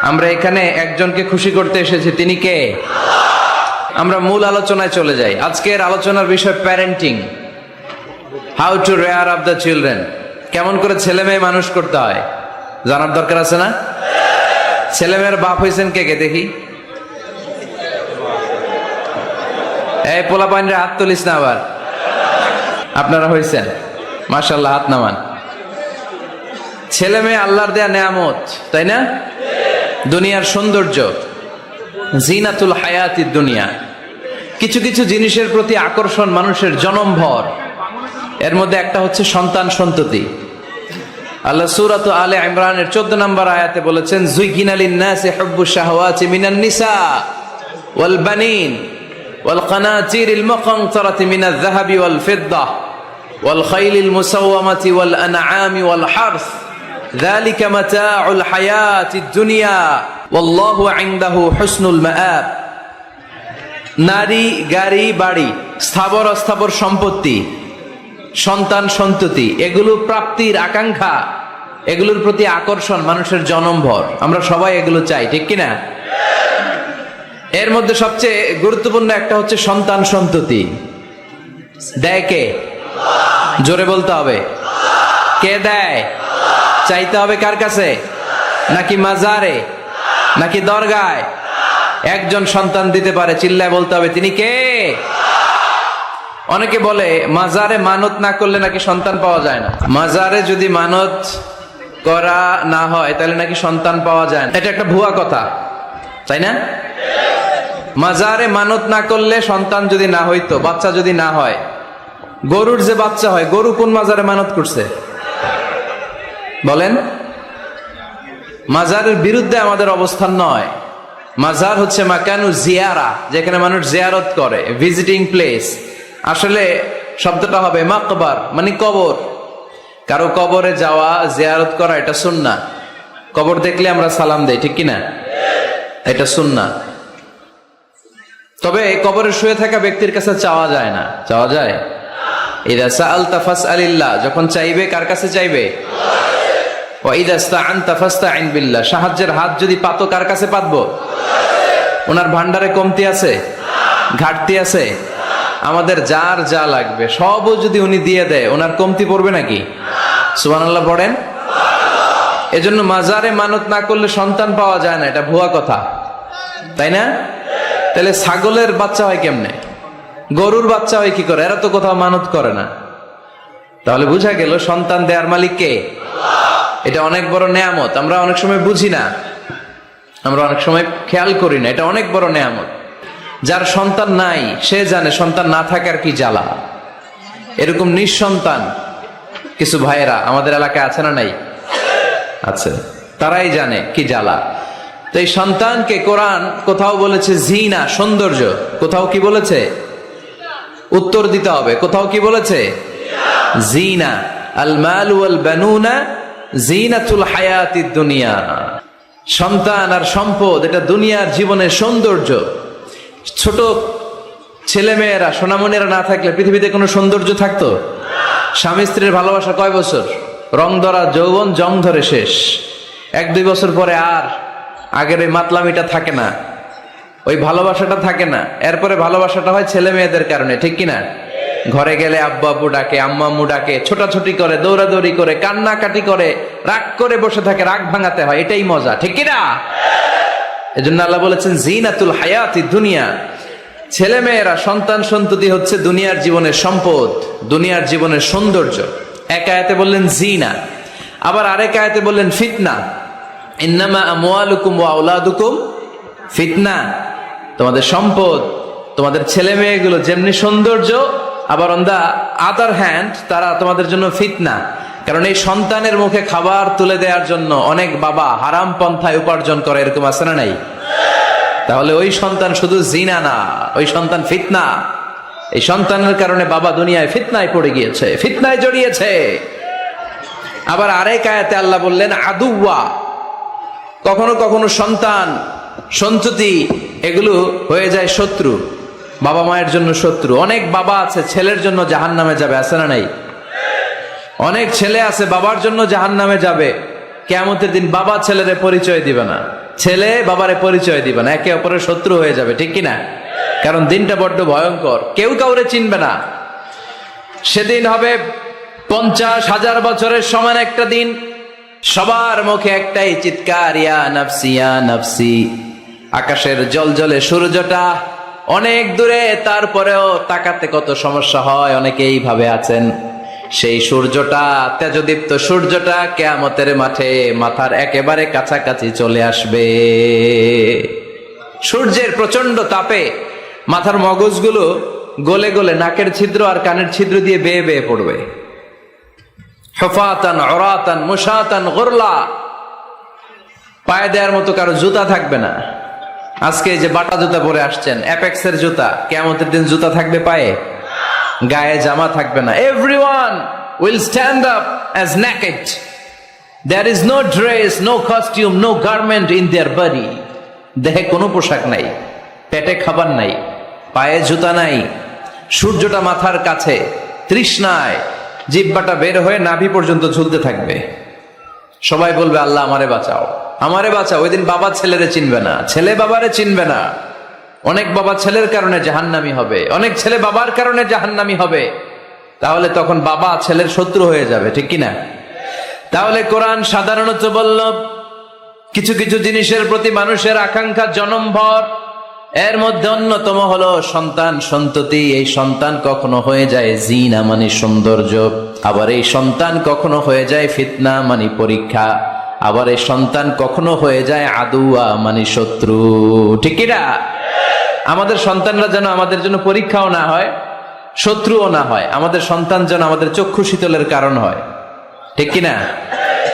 আমরা এখানে একজনকে খুশি করতে এসেছি, তিনি কে? আমরা মূল আলোচনায় চলে যাই। আজকের আলোচনার বিষয় parenting, how to rare up the children. কেমন করে ছেলে মেয়ে মানুষ করতে হয় জানার দরকার আছে না? ছেলে মেয়ের বাপ হয়েছেন কে কে দেখি? এই পোলা পানির হাত তুলিস না আবার। আপনারা হয়েছেন, মাশাআল্লাহ, হাত নামান। ছেলে মেয়ে আল্লাহর দেয়া নেয়ামত, তাই না? দুনিয়ার সৌন্দর্য, জিনাতুল হায়াতিদ দুনিয়া। কিছু কিছু জিনিসের প্রতি আকর্ষণ মানুষের জনমভর। এর মধ্যে একটা হচ্ছে সন্তান সন্ততি। আল্লাহ সূরাত আলে ইমরানের 14 নম্বর আয়াতে বলেছেন, যুয়িনা লিন-নাসি হুব্বুশ শাহাওয়াতি মিনান নিসা ওয়াল বানিন ওয়াল কানাতিরিল মুকানতারাতি মিনাজ যাহাবি ওয়াল ফিদ্দা ওয়াল খাইলিল মুসাওয়ামাতি ওয়াল আনআমি ওয়াল হারস যালিকা মাতাউল হায়াতিদ দুনিয়া ওয়াল্লাহু ইনদাহু হুসনুল মাআব। নারী, গাড়ি, বাড়ি, স্থাবর অস্থাবর সম্পত্তি, সন্তান সন্ততি, এগুলো প্রাপ্তির আকাঙ্ক্ষা, এগুলোর প্রতি আকর্ষণ মানুষের জনমভর। আমরা সবাই এগুলো চাই, ঠিক কিনা? এর মধ্যে সবচেয়ে গুরুত্বপূর্ণ একটা হচ্ছে সন্তান সন্ততি। দেয় কে? জোরে বলতে হবে, কে দেয়? চাইতে হবে কার কাছে? নাকি মাজারে, নাকি দরগায়? একজন সন্তান দিতে পারে, চিল্লায় বলতে হবে, তিনি কে? অনেকে বলে মাজারে মানত না করলে নাকি সন্তান পাওয়া যায় না। মাজারে যদি মানত করা না হয় তাহলে নাকি সন্তান পাওয়া যায় না। এটা একটা ভুয়া কথা, তাই না? মাজারে মানত না করলে সন্তান যদি না হইতো, বাচ্চা যদি না হয়, গরুর যে বাচ্চা হয়, গরু কোন মাজারে মানত করছে বলেন? মাজারের বিরুদ্ধে আমাদের অবস্থান নয়। মাজার হচ্ছে মাকানু জিয়ারা, যেখানে মানুষ জিয়ারত করে, ভিজিটিং প্লেস। আসলে শব্দটা হবে মাকবার, মানে কবর। কারো কবরে যাওয়া, জিয়ারত করা, এটা সুন্নাহ। কবর দেখলে আমরা সালাম দেই, ঠিক কিনা? এটা সুন্নাহ। তবে কবরে শুয়ে থাকা ব্যক্তির কাছে চাওয়া যায় না। চাওয়া যায়? ইযা সাআলতা ফাসআলিল্লাহ, যখন চাইবে কার কাছে চাইবে? ওয়া ইযা ইসতাআনতা ফাসতাইন বিল্লাহ, সাহায্যের হাত যদি পাতো কার কাছে পাতবো? ওনার ভান্ডারে কমতি আছে, ঘাটতি আছে? আমাদের যার যা লাগবে সবও যদি উনি দিয়ে দেয়, ওনার কমতি পড়বে নাকি? সুবহানাল্লাহ পড়েন। এজন্য মাজারে মানত না করলে সন্তান পাওয়া যায় না, এটা ভুয়া কথা, তাই না? তাহলে ছাগলের বাচ্চা হয় কেমনে? গরুর বাচ্চা হয় কি করে? এরা তো কোথাও মানত করে না। তাহলে বুঝা গেল সন্তান দেয়ার মালিক কে? এটা অনেক বড় নেয়ামত। আমরা অনেক সময় বুঝি না, আমরা অনেক সময় খেয়াল করি না। এটা অনেক বড় নেয়ামত। যার সন্তান নাই সে জানে সন্তান না থাকার কি জ্বালা। এরকম নিঃসন্তান কিছু ভাইয়েরা আমাদের এলাকায় আছে না নাই? আছে। তারাই জানে কি জ্বালা। তো এই সন্তানকে কোরআন কোথাও বলেছে জিনা, সৌন্দর্য, কোথাও কি বলেছে? উত্তর দিতে হবে। কোথাও কি বলেছে? জিনা। আল মাল ওয়াল বানুনা জিনাতুল হায়াতিদ দুনিয়া। সন্তান আর সম্পদ এটা দুনিয়ার জীবনের সৌন্দর্য। ছোট ছেলে মেয়েরা, সোনামণিরা না থাকলে পৃথিবীতে কোনো সৌন্দর্য থাকতো? স্বামী স্ত্রীর ভালোবাসা কয় বছর? রং ধরা যৌবন, জং ধরে শেষ। 1-2 বছর পরে আর আগের ওই মাতলামিটা থাকে না, ওই ভালোবাসাটা থাকে না। এরপরে ভালোবাসাটা হয় ছেলে মেয়েদের কারণে, ঠিক কিনা? ঘরে গেলে আব্বু আব্বু ডাকে, আম্মা আম্মু ডাকে, ছোটাছুটি করে, দৌড়াদৌড়ি করে, কান্নাকাটি করে, রাগ করে বসে থাকে, রাগ ভাঙাতে হয়। এটাই মজা, ঠিক কিনা? এজন্য আল্লাহ বলেছেন জিনাতুল হায়াতিদ দুনিয়া। ছেলে মেয়েরা, সন্তান সন্ততি হচ্ছে দুনিয়ার জীবনের সম্পদ, দুনিয়ার জীবনের সৌন্দর্য। এক আয়াতে বললেন জিনা, আবার আরেক আয়াতে বললেন ফিতনা। ইন্নামা আমওয়ালুকুম ওয়া আওলাদুকুম ফিতনা। তোমাদের সম্পদ, তোমাদের ছেলে মেয়েগুলো যেমনি সৌন্দর্য, আবার অন দা আদার হ্যান্ড তারা তোমাদের জন্য ফিতনা। কারণ এই সন্তানের মুখে খাবার তুলে দেওয়ার জন্য অনেক বাবা হারাম পন্থায় উপার্জন করে, এরকম আছে না নাই? তাহলে ওই সন্তান শুধু জিনা না, ওই সন্তান ফিতনা। এই সন্তানের কারণে বাবা দুনিয়ায় ফিতনায় পড়ে গিয়েছে, ফিতনায় জড়িয়েছে। আবার আরেক আয়াতে আল্লাহ বললেন আদুওয়া। কখনো কখনো সন্তান সন্ততি এগুলো হয়ে যায় শত্রু, বাবা মায়ের জন্য শত্রু। অনেক বাবা আছে ছেলের জন্য জাহান্নামে যাবে, আছে না নাই? অনেক ছেলে আছে বাবার জন্য জাহান্নামে যাবে, কিয়ামতের দিন বাবা ছেলের পরিচয় দিবে না। ছেলে বাবারে পরিচয় দিবে না, একে অপরের শত্রু হয়ে যাবে, ঠিক কিনা? কারণ দিনটা বড্ড ভয়ঙ্কর, কেউ কাউরে চিনবে না। সেদিন হবে 50,000 বছরের সমান একটা দিন। সবার মুখে একটাই চিৎকার, ইয়া নাফসি ইয়া নাফসি। আকাশের জলজলে সূর্যটা অনেক দূরে, তারপরেও তাকাতে কত সমস্যা হয়, অনেকে এইভাবে আছেন। সেই সূর্যটা, তেজদীপ্ত সূর্যটা কিয়ামতের মাঠে মাথার একেবারে কাছাকাছি চলে আসবে। সূর্যের প্রচন্ড তাপে মাথার মগজগুলো গলে গলে নাকের ছিদ্র আর কানের ছিদ্র দিয়ে বেয়ে বেয়ে পড়বে। হুফাতান উরাতান মুশাতান গুরলা, পায়ে দেওয়ার মতো কারো জুতা থাকবে না। আজকে যে বাটা জুতা পরে আসছেন, অ্যাপেক্সের জুতা, কিয়ামতের দিন জুতা থাকবে পায়ে, গায়ে জামা থাকবে না। Everyone will stand up as naked. There is no dress, no costume, no garment in their body. দেহে কোনো পোশাক নাই, পেটে খাবার নাই, পায়ে জুতা নাই। সূর্যটা মাথার কাছে, তৃষ্ণায় জিহ্বাটা বের হয়ে নাভি পর্যন্ত ঝুলতে থাকবে। সবাই বলবে, আল্লাহ আমারে বাঁচাও, আমারে বাঁচাও। ওই দিন বাবা ছেলেরে চিনবে না, ছেলে বাবারে চিনবে না। অনেক বাবা ছেলের কারণে জাহান্নামী হবে, অনেক ছেলে বাবার কারণে জাহান্নামী হবে। তাহলে তখন বাবা ছেলের শত্রু হয়ে যাবে, ঠিক কিনা? তাহলে কোরআন সাধারণত বলল, কিছু কিছু জিনিসের প্রতি মানুষের আকাঙ্ক্ষা জনমভর। এর মধ্যে অন্যতম হলো সন্তান সন্ততি। এই সন্তান কখনো হয়ে যায় জিনা মানে সৌন্দর্য, আবার এই সন্তান কখনো হয়ে যায় ফিতনা মানে পরীক্ষা, আবার এই সন্তান কখনো হয়ে যায় আদুয়া মানে শত্রু, ঠিক কিনা? আমাদের সন্তানরা যেন আমাদের জন্য পরীক্ষাও না হয়, শত্রুও না হয়। আমাদের সন্তান যেন আমাদের চক্ষু শীতলের কারণ হয়, ঠিক কিনা?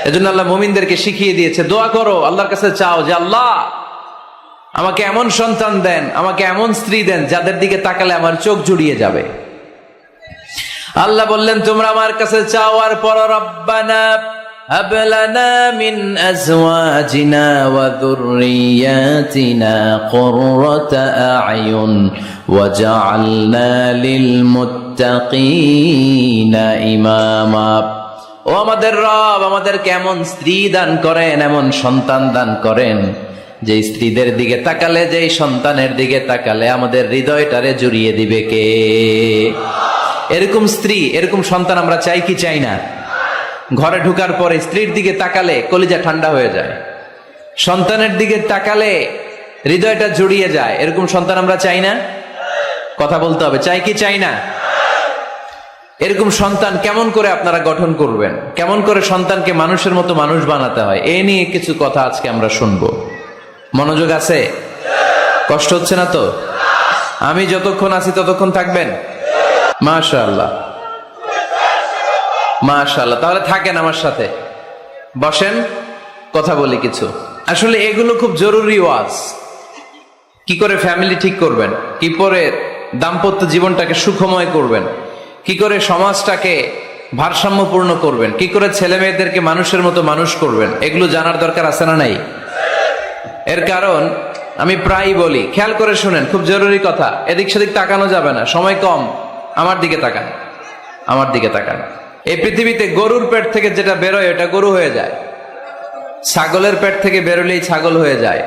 এজন্য আল্লাহ মুমিনদেরকে শিখিয়ে দিয়েছে, দোয়া করো, আল্লাহর কাছে চাও যে আল্লাহ আমাকে এমন সন্তান দেন, আমাকে এমন স্ত্রী দেন যাদের দিকে তাকালে আমার চোখ জুড়িয়ে যাবে। আল্লাহ বললেন, তোমরা আমার কাছে চাও আর পর, রব্বানা হাব লানা মিন আজওয়াজিনা ওয়া যুররিয়াতিনা কুররাতা আ'য়ুন ওয়াজআলনা লিল মুত্তাকিনা ইমামা। ও আমাদের রব, আমাদেরকে এমন স্ত্রী দান করেন, এমন সন্তান দান করেন, যে স্ত্রীদের দিকে তাকালে, যেই সন্তানের দিকে তাকালে আমাদের হৃদয়টারে জুড়িয়ে দিবে কে? এরকম স্ত্রী, এরকম সন্তান আমরা চাই কি চাই না? ঘরে ঢুকার পরে স্ত্রীর দিকে তাকালে কলিজা ঠান্ডা হয়ে যায়, সন্তানের দিকে তাকালে হৃদয়টা জুড়িয়ে যায়। এরকম সন্তান আমরা চাই না? কথা বলতে হবে, চাই কি চাই না? এরকম সন্তান কেমন করে আপনারা গঠন করবেন, কেমন করে সন্তানকে মানুষের মতো মানুষ বানাতে হয়, এ নিয়ে কিছু কথা আজকে আমরা শুনবো। মনোযোগ আছে? কষ্ট হচ্ছে না তো? আমি যতক্ষণ আছি ততক্ষণ থাকবেন? মাশাআল্লাহ, মাশাআল্লাহ। তাহলে থাকেন আমার সাথে, বসেন, কথা বলি কিছু। আসলে এগুলো খুব জরুরি ওয়াজ। কি করে ফ্যামিলি ঠিক করবেন, কি করে দাম্পত্য জীবনটাকে সুখময় করবেন, কি করে সমাজটাকে ভারসাম্যপূর্ণ করবেন, কি করে ছেলে মেয়েদেরকে মানুষের মতো মানুষ করবেন, এগুলো জানার দরকার আছে না নাই? এর কারণ আমি প্রায় বলি, খেয়াল করে শুনেন, খুব জরুরি কথা, এদিক সেদিক তাকানো যাবে না, সময় কম। আমার দিকে তাকান, আমার দিকে তাকান। এই পৃথিবীতে গরুর পেট থেকে যেটা বেরোয় এটা গরু হয়ে যায়, ছাগলের পেট থেকে বেরোলেই ছাগল হয়ে যায়,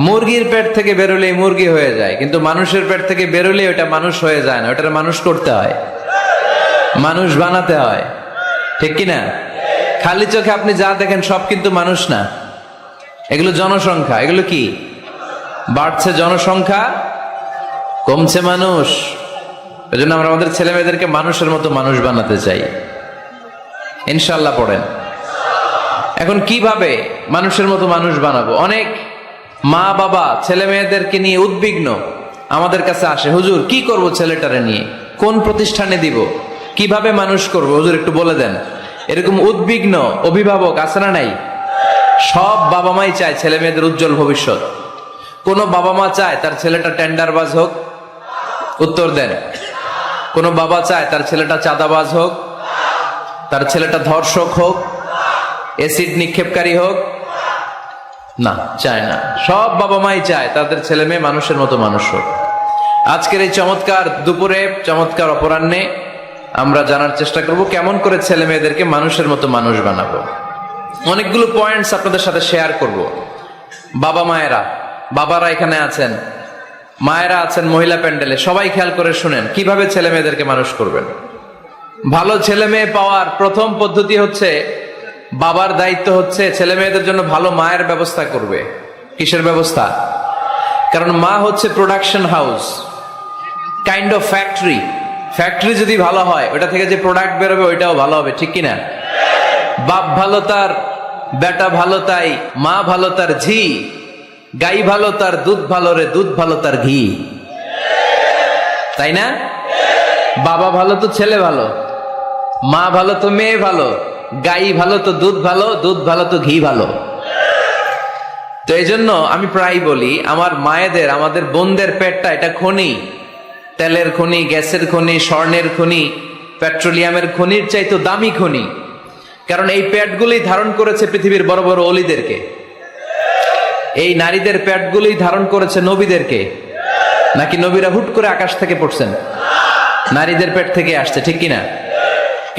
মুরগির পেট থেকে বেরোলেই মুরগি হয়ে যায়, কিন্তু মানুষের পেট থেকে বেরোলেই ওটা মানুষ হয়ে যায় না, ওটার মানুষ করতে হয়, মানুষ বানাতে হয়, ঠিক কিনা? খালি চোখে আপনি যা দেখেন সব কিন্তু মানুষ না, এগুলো জনসংখ্যা। এগুলো কি? বাড়ছে জনসংখ্যা, কমছে মানুষ। এজন্য আমরা আমাদের ছেলে মেয়েদেরকে মানুষের মতো মানুষ বানাতে চাই, ইনশাআল্লাহ। পড়েন। এখন কিভাবে মানুষের মতো মানুষ বানাবো? অনেক মা বাবা ছেলে মেয়েদেরকে নিয়ে উদ্বিগ্ন, আমাদের কাছে আসে, হুজুর কি করব ছেলেটারে নিয়ে, কোন প্রতিষ্ঠানে দিব, কিভাবে মানুষ করব হুজুর একটু বলে দেন। এরকম উদ্বিগ্ন অভিভাবক আছে না নাই? সব বাবা মাই চায় ছেলে মেয়েদের উজ্জ্বল ভবিষ্যৎ। কোন বাবা মা চায় তার ছেলেটা টেন্ডারবাজ হোক? উত্তর দেন। কোন বাবা চায় তার ছেলেটা চাঁদাবাজ হোক, তার ছেলেটা ধর্ষক হোক, এসিড নিক্ষেপকারী হোক? না, চায় না। সব বাবা মাই চায় তাদের ছেলে মেয়ে মানুষের মতো মানুষ হোক। আজকের এই চমৎকার দুপুরে, চমৎকার অপরাহ্নে আমরা জানার চেষ্টা করব কেমন করে ছেলে মেয়েদেরকে মানুষের মতো মানুষ বানাবো। অনেকগুলো পয়েন্টস আপনাদের সাথে শেয়ার করব। বাবা মায়েরা, বাবারা এখানে আছেন, মায়েরা আছেন মহিলা প্যান্ডেলে, সবাই খেয়াল করে শুনেন কিভাবে ছেলে মেয়েদেরকে মানুষ করবেন। ভালো ছেলে মেয়ে পাওয়ার প্রথম পদ্ধতি হচ্ছে, বাবার দায়িত্ব হচ্ছে ছেলে মেয়েদের জন্য ভালো মায়ের ব্যবস্থা করবে। কিসের ব্যবস্থা? কারণ মা হচ্ছে production house, kind of factory. Factory যদি ভালো হয়, ওটা থেকে যে প্রোডাক্ট বেরোবে ওইটাও ভালো হবে, ঠিক কিনা? বাপ ভালো তার বেটা ভালো তাই, মা ভালো তার ঝি, গাই ভালো তার দুধ ভালো রে, দুধ ভালো তার ঘি, তাই না? বাবা ভালো তো ছেলে ভালো, মা ভালো তো মেয়ে ভালো, গাই ভালো তো দুধ ভালো, দুধ ভালো তো ঘি ভালো। তো এই জন্য আমি প্রায় বলি, আমার মায়েদের, আমাদের বোনদের পেটটা এটা খনি, তেলের খনি, গ্যাসের খনি, স্বর্ণের খনি, পেট্রোলিয়ামের খনির চাইতে দামি খনি। কারণ এই পেটগুলোই ধারণ করেছে পৃথিবীর বড় বড় অলিদেরকে। এই নারীদের পেটগুলোই ধারণ করেছে নবীদেরকে। নাকি নবীরা হুট করে আকাশ থেকে পড়ছেন? নারীদের পেট থেকে আসছে, ঠিক কিনা?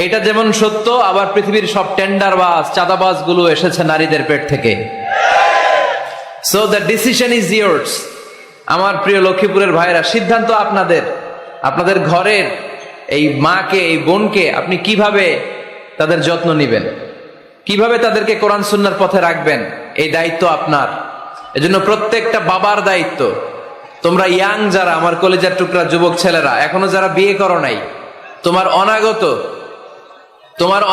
এটা যেমন সত্য, আবার পৃথিবীর সব টেন্ডারবাজ, চাঁদাবাজ গুলো এসেছে নারীদের পেট থেকে। So the decision is years. আমার প্রিয় লক্ষ্মীপুরের ভাইরা, সিদ্ধান্ত আপনাদের। আপনাদের ঘরের এই মাকে, এই বোনকে আপনি কিভাবে তাদের যত্ন নিবেন, কিভাবে তাদেরকে কোরআন সুন্নাহর পথে রাখবেন, এই দায়িত্ব আপনার। এজন্য প্রত্যেকটা বাবার দায়িত্ব। তোমরা ইয়াং যারা, আমার কলেজের টুকরা যুবক ছেলেরা, এখনো যারা বিয়ে করো নাই, তোমার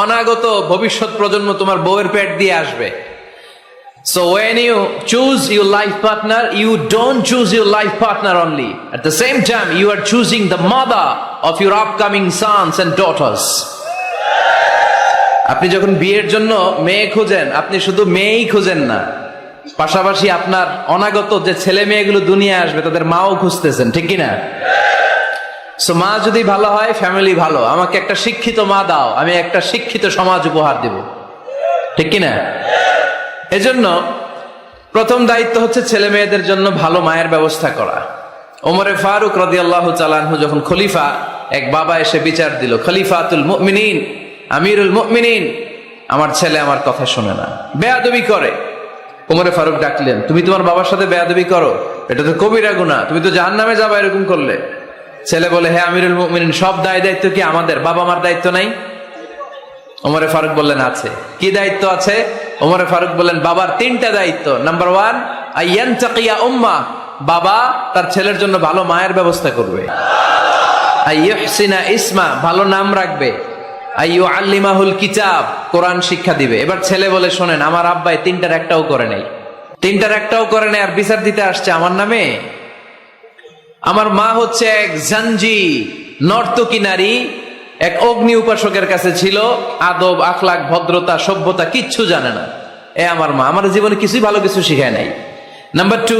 অনাগত ভবিষ্যৎ প্রজন্ম তোমার বউয়ের পেট দিয়ে আসবে। So when you choose your life partner, you don't choose your life partner only. At the same time, you are choosing the mother of your upcoming sons and daughters. আপনি যখন বিয়ের জন্য মেয়ে খোঁজেন, আপনি শুধু মেয়েই খোঁজেন না, পাশাপাশি আপনার অনাগত যে ছেলে মেয়েগুলো দুনিয়ায় আসবে তাদের মাও খুঁজতেছেন, ঠিক কিনা? সো মা যদি ভালো হয়, ফ্যামিলি ভালো। আমাকে একটা শিক্ষিত মা দাও, আমি একটা শিক্ষিত সমাজ উপহার দেব, ঠিক কিনা? এজন্য প্রথম দায়িত্ব হচ্ছে ছেলে মেয়েদের জন্য ভালো মায়ের ব্যবস্থা করা। ওমরে ফারুক রাদিয়াল্লাহু তাআলা আনহু যখন খলিফা, এক বাবা এসে বিচার দিল, খলিফাতুল মুমিনিন, আমিরুল মুমিনিন, আমার ছেলে আমার কথা শোনে না, বেয়াদবি করে। ওমরে ফারুক ডাকলেন, তুমি তোমার বাবার সাথে বেয়াদবি করো, এটা তো কবিরা গুনাহ, তুমি তো জাহান্নামে যাবে এরকম করলে। ছেলে বলে, হে আমিরুল মুমিনিন, সব দায়িত্ব কি আমাদের? বাবা মার দায়িত্ব নাই? ওমরে ফারুক বললেন, আছে। কি দায়িত্ব আছে? ওমরে ফারুক বললেন, বাবার তিনটা দায়িত্ব। নাম্বার 1, আইয়ানতাকিয়া উম্মা, বাবা তার ছেলের জন্য ভালো মায়ের ব্যবস্থা করবে। আইয়ুহসিনা ইসমা, ভালো নাম রাখবে। আইয়ুআল্লিমাহুল কিতাব, কোরআন শিক্ষা দিবে। এবার ছেলে বলে, শোনেন, আমার আব্বাই তিনটার একটাও করে নাই, আর বিচার দিতে আসছে আমার নামে। আমার মা হচ্ছে এক জাঞ্জি, নর্তকী নারী, এক অগ্নি উপাসকের কাছে ছিল, আদব, আখলাক, ভদ্রতা, সভ্যতা কিচ্ছু জানে না। আমার মা আমার জীবনে কিছুই ভালো কিছু শিখায় নাই। নাম্বার 2,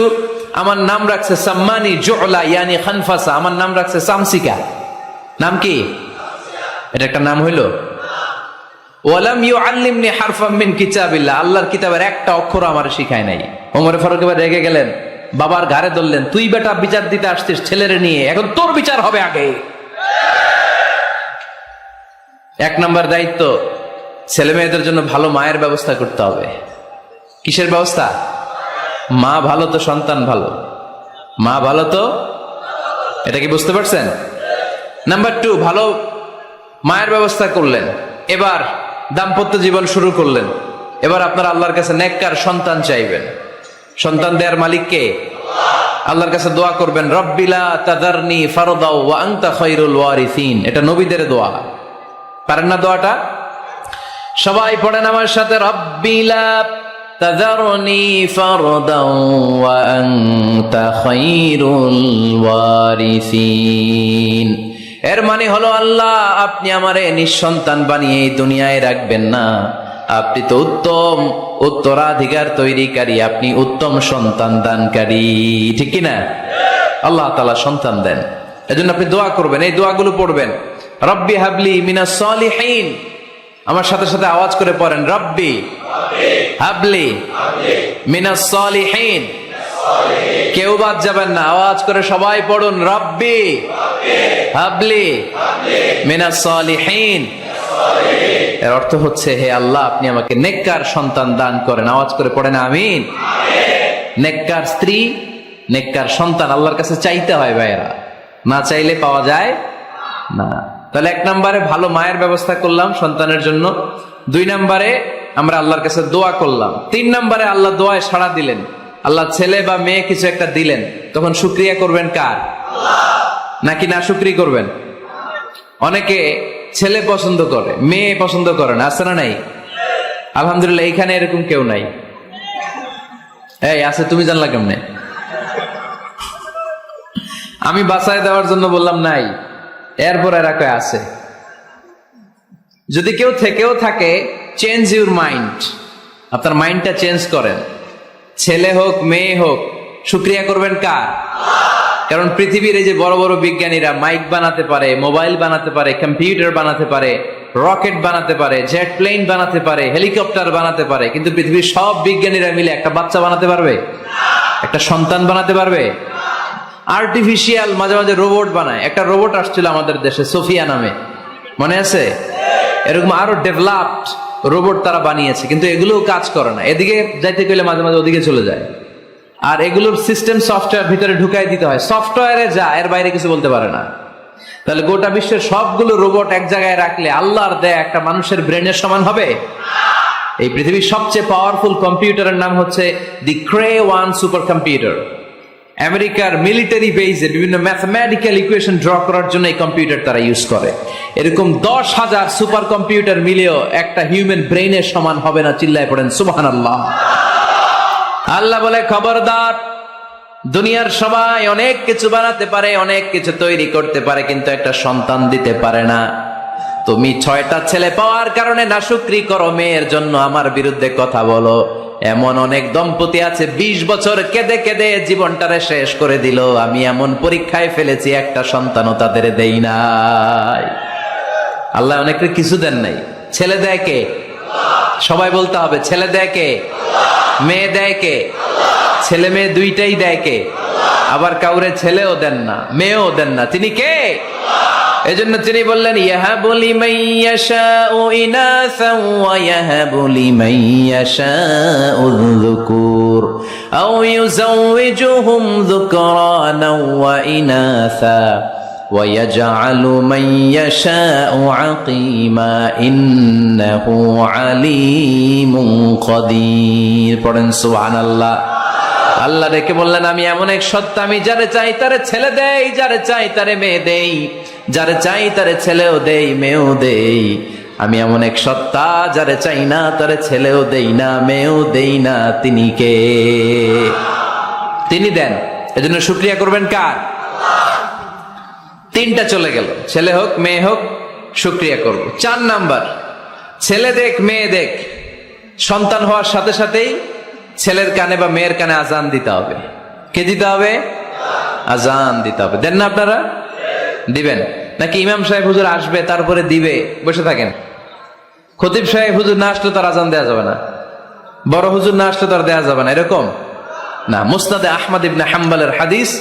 আমার নাম রাখছে সাম্মানি জুলা ইয়ানি খানফাসা, আমার নাম রাখছে সামসিকা। নাম কি? এটা একটা নাম হইল? ওয়ালাম ইউআল্লিমনি হারফাম মিন কিতাবিল্লাহ, আল্লাহর কিতাবের একটা অক্ষর আমার শিখায় নাই। ওমর ফারুক এবার রেগে গেলেন, বাবার ঘাড়ে ধরলেন, তুই বেটা বিচার দিতে আসছিস ছেলেরে নিয়ে, এখন তোর বিচার হবে আগে। 1 নম্বর দায়িত্ব, ছেলে মেয়েদের জন্য ভালো মায়ের ব্যবস্থা করতে হবে। কিসের ব্যবস্থা? মা ভালো তো সন্তান ভালো, মা ভালো তো, এটা কি বুঝতে পারছেন? নাম্বার 2, ভালো মায়ের ব্যবস্থা করলেন, এবার দাম্পত্য জীবন শুরু করলেন। এবার আপনারা আল্লাহর কাছে নেককার সন্তান চাইবেন। সন্তান দেওয়ার মালিক কে? আল্লাহর কাছে দোয়া করবেন, রব্বিলা তাদারনি ফারদাও ওয়া আনতা খায়রুল ওয়ারিসিন। এটা নবীদের দোয়া, পারেন না দোয়াটা? সবাই পড়েন আমার সাথে, রব্বিলা তাদারনি ফারদাও ওয়া আনতা খায়রুল ওয়ারিসিন। এর মানে হলো, আল্লাহ আপনি আমারে নিঃসন্তান বানিয়ে এই দুনিয়ায় রাখবেন না, আপনি তো উত্তম উত্তরাধিকার তৈরিকারী, আপনি উত্তম সন্তান দানকারী, ঠিক কিনা? আল্লাহ তাআলা সন্তান দেন, এজন্য আপনি দোয়া করবেন, এই দোয়াগুলো পড়বেন। রব্বি হাবলি মিনাস সালিহিন, আমার সাথে সাথে আওয়াজ করে পড়েন, রব্বি হাবলি মিনাস সালিহিন। কেউ বাদ যাবেন না, আওয়াজ করে সবাই পড়ুন, রব্বি হাবলি মিনাস সালিহিন। এর অর্থ হচ্ছে, হে আল্লাহ আপনি আমাকে নেককার সন্তান দান করেন। আওয়াজ করে পড়েন আমিন। নেককার স্ত্রী, নেককার সন্তান আল্লাহর কাছে চাইতে হয় ভাইয়েরা, না চাইলে পাওয়া যায় না। তাহলে 1 নম্বরে ভালো মায়ের ব্যবস্থা করলাম সন্তানের জন্য, 2 নম্বরে আমরা আল্লাহর কাছে দোয়া করলাম, 3 নম্বরে আল্লাহ দোয়ায় সাড়া দিলেন, আল্লাহ ছেলে বা মেয়ে কিছু একটা দিলেন, তখন শুকরিয়া করবেন কার? নাকি না শুকরি করবেন? অনেকে ছেলে পছন্দ করে, মেয়ে পছন্দ করে না, আছে না নাই? আলহামদুলিল্লাহ এখানে এরকম কেউ নাই। এই আছে, তুমি জানলা কেমনে? আমি বাঁচায় দেওয়ার জন্য বললাম নাই, এরপর এরা কয় আছে। যদি কেউ থেকেও থাকে, চেঞ্জ ইউর মাইন্ড, আপনার মাইন্ডটা চেঞ্জ করেন। ছেলে হোক মেয়ে হোক, শুকরিয়া করবেন কার? কারণ পৃথিবীর এই যে বড় বড় বিজ্ঞানীরা মাইক বানাতে পারে, মোবাইল বানাতে পারে, কম্পিউটার বানাতে পারে, রকেট বানাতে পারে, জেট প্লেন বানাতে পারে, হেলিকপ্টার বানাতে পারে, কিন্তু পৃথিবীর সব বিজ্ঞানীরা মিলে একটা বাচ্চা বানাতে পারবে? একটা সন্তান বানাতে পারবে? আর্টিফিশিয়াল মাঝে মাঝে রোবট বানায়। একটা রোবট আসছিল আমাদের দেশে, সোফিয়া নামে, মনে আছে? এরকম আরো ডেভেলপড রোবট তারা বানিয়েছে, কিন্তু এগুলোও কাজ করে না। এদিকে যাইতে গেলে মাঝে মাঝে ওদিকে চলে যায়। আর এগুলোর সিস্টেম সফটওয়্যার ভিতরে ঢুকাই দিতে হয়, সফটওয়্যারে যা, এর বাইরে কিছু বলতে পারে না। তাহলে গোটা বিশ্বের সবগুলো রোবট এক জায়গায় রাখলে আল্লাহর দেয়া একটা মানুষের ব্রেনের সমান হবে? এই পৃথিবীর সবচেয়ে পাওয়ারফুল কম্পিউটারের নাম হচ্ছে দি ক্রে 1 সুপার কম্পিউটার। আমেরিকার মিলিটারি বেজে বিভিন্ন ম্যাথমেটিক্যাল ইকুয়েশন ড্র করার জন্য এই কম্পিউটার তারা ইউজ করে। এরকম 10,000 সুপার কম্পিউটার মিলেও একটা হিউম্যান ব্রেইনের সমান হবে না। চিল্লায় পড়েন সুবহানাল্লাহ। আল্লাহ বলে, খবরদার, দুনিয়ার সবাই অনেক কিছু বানাতে পারে, অনেক কিছু তৈরি করতে পারে, কিন্তু একটা সন্তান দিতে পারে না। তুমি 6টা ছেলে পাওয়ার কারণে নাশুকরি করো, মেয়ের জন্য আমার বিরুদ্ধে কথা বলো। এমন অনেক দম্পতি আছে 20 বছর কেঁদে কেঁদে জীবনটারে শেষ করে দিল। আমি এমন পরীক্ষায় ফেলেছি, একটা সন্তানও তাদের দেই নাই। আল্লাহ অনেকে কিছু দেন নাই। ছেলে দেয় কে? সবাই বলতে হবে, ছেলে দেয় কে? মেয়ে দেয় কে? ছেলে মেয়ে দুইটাই দেয় কে? আবার কাউরে ছেলেও দেন না, মেয়েও দেন না, তিনি কে? এজন্য তিনি বললেন, ইয়াহাবু লিমান ইয়াশাউ ইনাসা ওয়া ইয়াহাবু লিমান ইয়াশাউ যুকুর আও ইউযাওয়িজুহুম যুকরানা ওয়া ইনাসা ওয়া ইয়াজআলু মান ইয়াশাউ আকিমা ইন্নাহু আলীমুন কাদির। পড়েন সুবহানাল্লাহ। আল্লাহ ডেকে বললেন, আমি এমন এক সত্তা, আমি যারে চাই তারে ছেলে দেই, যারে চাই তারে মেয়ে দেই, যারে চাই তারে ছেলেও দেই, মেয়েও দেই। আমি এমন এক সত্তা, যারে চাই না তারে ছেলেও দেই না, মেয়েও দেই না। তিনি কে? তিনি দেন। এজন্য শুকরিয়া করবেন কার? 3টা চলে গেল, ছেলে হোক মেয়ে হোক, শুকরিয়া করব। 4 নাম্বার, ছেলে দেখ মেয়ে দেখ, সন্তান হওয়ার সাথে সাথেই ছেলের কানে বা মেয়ের কানে আজান দিতে হবে। কে দিতে হবে? আজান দিতে হবে। দেন না আপনারা? দিবেন নাকি ইমাম সাহেব হুজুর আসবে তারপরে দিবে বসে থাকেন? খতিব সাহেব হুজুর না আসলে তার আজান দেওয়া যাবে না, বড় হুজুর না আসলে তার দেওয়া যাবে না, এরকম না। মুসনাদে আহমদ ইবনে হাম্বলের হাদিস,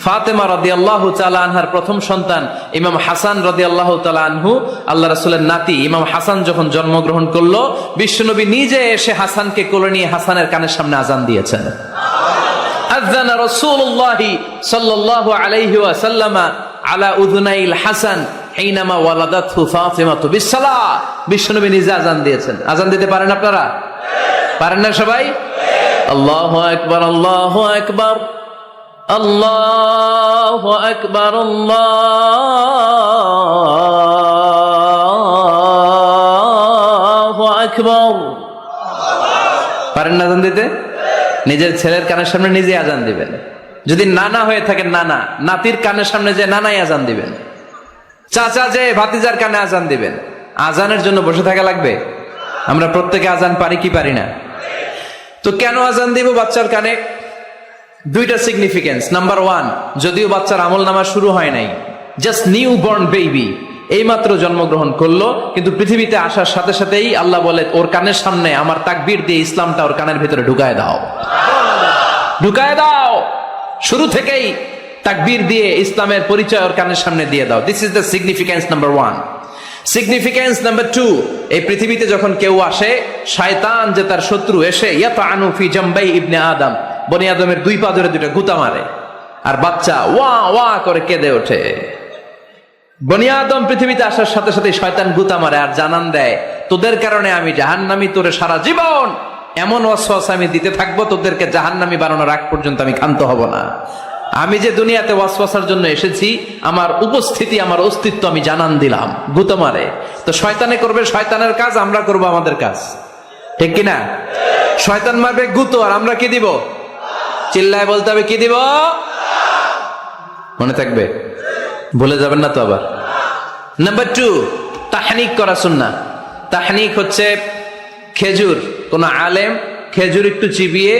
ফাতেমা রাদিয়াল্লাহু তাআলা আনহার প্রথম সন্তান ইমাম হাসান রাদিয়াল্লাহু তাআলা আনহু, আল্লাহ রাসূলের নাতি ইমাম হাসান যখন জন্মগ্রহণ করলো, বিশ্বনবী নিজে এসে হাসানকে কোলে নিয়ে হাসানের কানের সামনে আজান দিয়েছেন। আযানা রাসূলুল্লাহি সাল্লাল্লাহু আলাইহি ওয়াসাল্লাম আলা উযুনাইল হাসান হিনামা ওয়ালাদাতহু ফাতিমাতু বিসসালাহ। বিশ্বনবী নিজে আজান দিয়েছেন। আজান দিতে পারেন আপনারা? পারেন না সবাই? আল্লাহু আকবার, আল্লাহু আকবার, আল্লাহু আকবার, আল্লাহু আকবার। পারেন না আজান দিতে? নিজের ছেলের কানের সামনে নিজে আজান দিবেন। যদি নানা হয়ে থাকেন, নানা নাতির কানের সামনে যে নানাই আজান দিবেন, চাচা যে ভাতিজার কানে আজান দিবেন। আজানের জন্য বসে থাকা লাগবে? আমরা প্রত্যেকে আজান পারি কি পারি না? তো কেন আজান দিব বাচ্চার কানে? 2টা সিগনিফিকেন্স। নাম্বার 1, যদিও বাচ্চার আমল নামা শুরু হয় নাই, জাস্ট নিউ বর্ন বেবি, এইমাত্র জন্মগ্রহণ করলো, কিন্তু পৃথিবীতে আসার সাথে সাথেই আল্লাহ বলে, ওর কানের সামনে আমার তাকবীর দিয়ে ইসলামটা ওর কানের ভিতরে ঢুকায় দাও, ঢুকায় দাও। শুরু থেকেই তাকবীর দিয়ে ইসলামের পরিচয় ওর কানের সামনে দিয়ে দাও। This is the significance number 1। Significance number 2, এই পৃথিবীতে যখন কেউ আসে, শয়তান যে তার শত্রু, এসে ইয়াতানু ফি জামবাই ইবনে আদম, বনি আদমের দুই পা ধরে দুইটা গুতা মারে, আর বাচ্চা ওয়া ওয়া করে কেঁদে ওঠে। বনি আদম পৃথিবীতে আসার সাথে সাথে শয়তান গুতা মারে আর জানান দেয়, তোদের কারণে আমি জাহান্নামী, তোরে সারা জীবন এমন ওয়াসওয়াসা আমি দিতে থাকবো, তোদেরকে জাহান্নামী বানানোর আগ পর্যন্ত আমি ক্ষান্ত হব না। আমি যে দুনিয়াতে ওয়াসওয়াসার জন্য এসেছি, আমার উপস্থিতি, আমার অস্তিত্ব আমি জানান দিলাম। গুতা মারে। তো শয়তানে করবে শয়তানের কাজ, আমরা করব আমাদের কাজ, ঠিক কিনা? শয়তান মারবে গুতো, আর আমরা কি দিব? চিল্লায় বলতে হবে, কি দিব? মনে থাকবে, ভুলে যাবেন না তো আবার। নাম্বার 2, তাহনিক করা সুন্নাহ। তাহনিক হচ্ছে খেজুর, কোন আলেম খেজুর একটু চিবিয়ে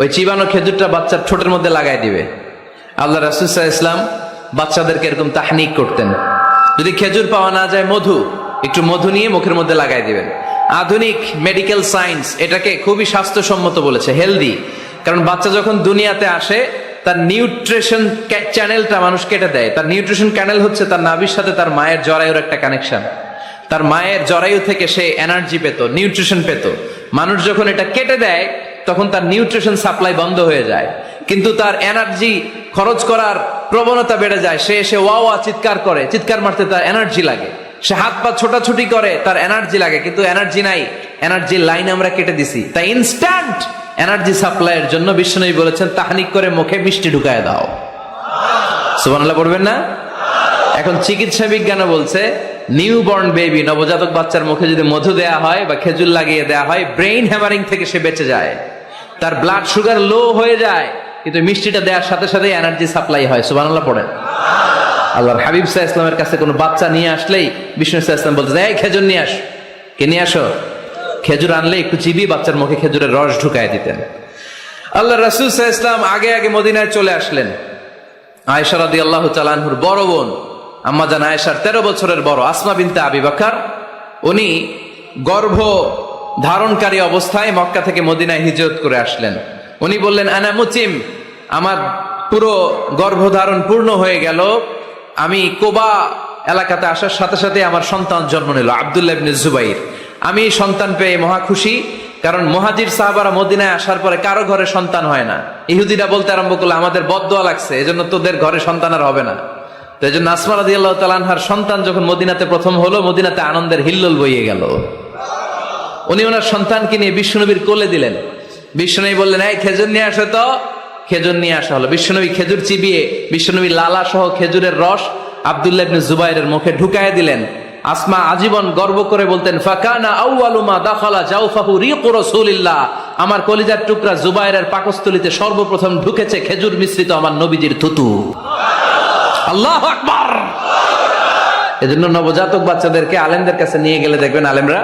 ওই চিবানো খেজুরটা বাচ্চার ঠোঁটের মধ্যে লাগাই দিবে। আল্লাহ রাসূল সাল্লাল্লাহু আলাইহি ওয়াসাল্লাম বাচ্চাদেরকে এরকম তাহনিক করতেন। যদি খেজুর পাওয়া না যায়, একটু মধু নিয়ে মুখের মধ্যে লাগাই দিবেন। আধুনিক মেডিকেল সায়েন্স এটাকে খুবই স্বাস্থ্যসম্মত বলেছে, হেলদি। কারণ বাচ্চা যখন দুনিয়াতে আসে, তার নিউট্রিশন চ্যানেলটা মানুষ কেটে দেয়। তার নিউট্রিশন চ্যানেল হচ্ছে তার নাভির সাথে তার মায়ের জরায়ুর একটা কানেকশন। তার মায়ের জরায়ু থেকে সে এনার্জি পেত, নিউট্রিশন পেত। মানুষ যখন এটা কেটে দেয়, তখন তার নিউট্রিশন সাপ্লাই বন্ধ হয়ে যায়, কিন্তু তার এনার্জি খরচ করার প্রবণতা বেড়ে যায়। সে এসে ওয়া ওয়া চিৎকার করে, চিৎকার মারতে তার এনার্জি লাগে। সে হাত পা ছোটাছুটি করে, তার এনার্জি লাগে, কিন্তু এনার্জি নাই। এনার্জির লাইন আমরা কেটে দিছি। তাই ইনস্ট্যান্ট এনার্জি সাপ্লাইয়ের জন্য বিশ্বনবী বলেছেন, তাহনিক করে মুখে মিষ্টি ঢুকায় দাও। সুবহানাল্লাহ পড়বেন না? এখন চিকিৎসা বিজ্ঞানও বলছে, নিউ বর্ন বেবি, নবজাতক বাচ্চার মুখে যদি মধু দেয়া হয় বা খেজুর লাগিয়ে দেয়া হয়, ব্রেইন হ্যামারিং থেকে সে বেঁচে যায়। তার ব্লাড সুগার লো হয়ে যায়, কিন্তু মিষ্টিটা দেওয়ার সাথে সাথে এনার্জি সাপ্লাই হয়। সুবহানাল্লাহ পড়েন। আল্লাহর হাবিব সাল্লাল্লাহু আলাইহি ওয়াসাল্লামের কাছে কোনো বাচ্চা নিয়ে আসলেই বিষ্ণু সাল্লাল্লাহু আলাইহি ওয়াসাল্লাম বলতেন, এই খেজুর নিয়ে আস। কে নিয়ে আসো? খেজুর আনলে একটু চিবিয়ে বাচ্চার মুখে খেজুরের রস ঢুকায় দিতেন। আল্লাহ রাসূল সাল্লাল্লাহু আলাইহি ওয়াসাল্লাম আগে আগে মদিনায় চলে আসলেন। আয়েশা রাদিয়াল্লাহু তাআলা আনহুর বড় বোন, আম্মা জান আয়েশার 13 বছরের বড়, আসমা বিনতে আবি বকর, উনি গর্ভ ধারণকারী অবস্থায় মক্কা থেকে মদিনায় হিজরত করে আসলেন। উনি বললেন, আনা মুতিম, আমার পুরো গর্ভধারণ পূর্ণ হয়ে গেল। আমি কোবা এলাকাতে আসার সাথে সাথে আমার সন্তান জন্ম নিল, আব্দুল্লাহ ইবনে জুবাইর। আমি সন্তান পেয়ে মহা খুশি, কারণ মুহাজির সাহাবারা মদিনায় আসার পরে কারো ঘরে সন্তান হয় না। ইহুদিরা বলতে আরম্ভ করলো, আমাদের বদদোয়া লাগছে, এজন্য তোদের ঘরে সন্তান আর হবে না। তো এই জন্য আসমা রাদিয়াল্লাহু তাআলা আনহার সন্তান যখন মদিনাতে প্রথম হলো, মদিনাতে আনন্দের হিল্লোল বইয়ে গেল। উনি ওনার সন্তানকে নিয়ে বিশ্বনবীর কোলে দিলেন। বিশ্বনবী বললেন, এই খেজুর নিয়ে আসো তো। খেজুর নিয়ে আসা হলো। বিশ্বনবী খেজুর চিবিয়ে বিশ্বনবী লালা সহ খেজুরের রস আব্দুল্লাহ ইবনে জুবাইরের মুখে ঢুকায় দিলেন। আসমা আজীবন গর্ব করে বলতেন, ফাকানা আউয়ালু মা দাখালা জাওফাহু রিকু রাসূলিল্লাহ, আমার কলিজার টুকরা জুবাইরের পাকস্থলীতে সর্বপ্রথম ঢুকেছে খেজুর মিশ্রিত আমার নবীজির থুতু। আল্লাহু আকবার। এজন্য নবজাতক বাচ্চাদেরকে আলেমদের কাছে নিয়ে গেলে দেখবেন, আলেমরা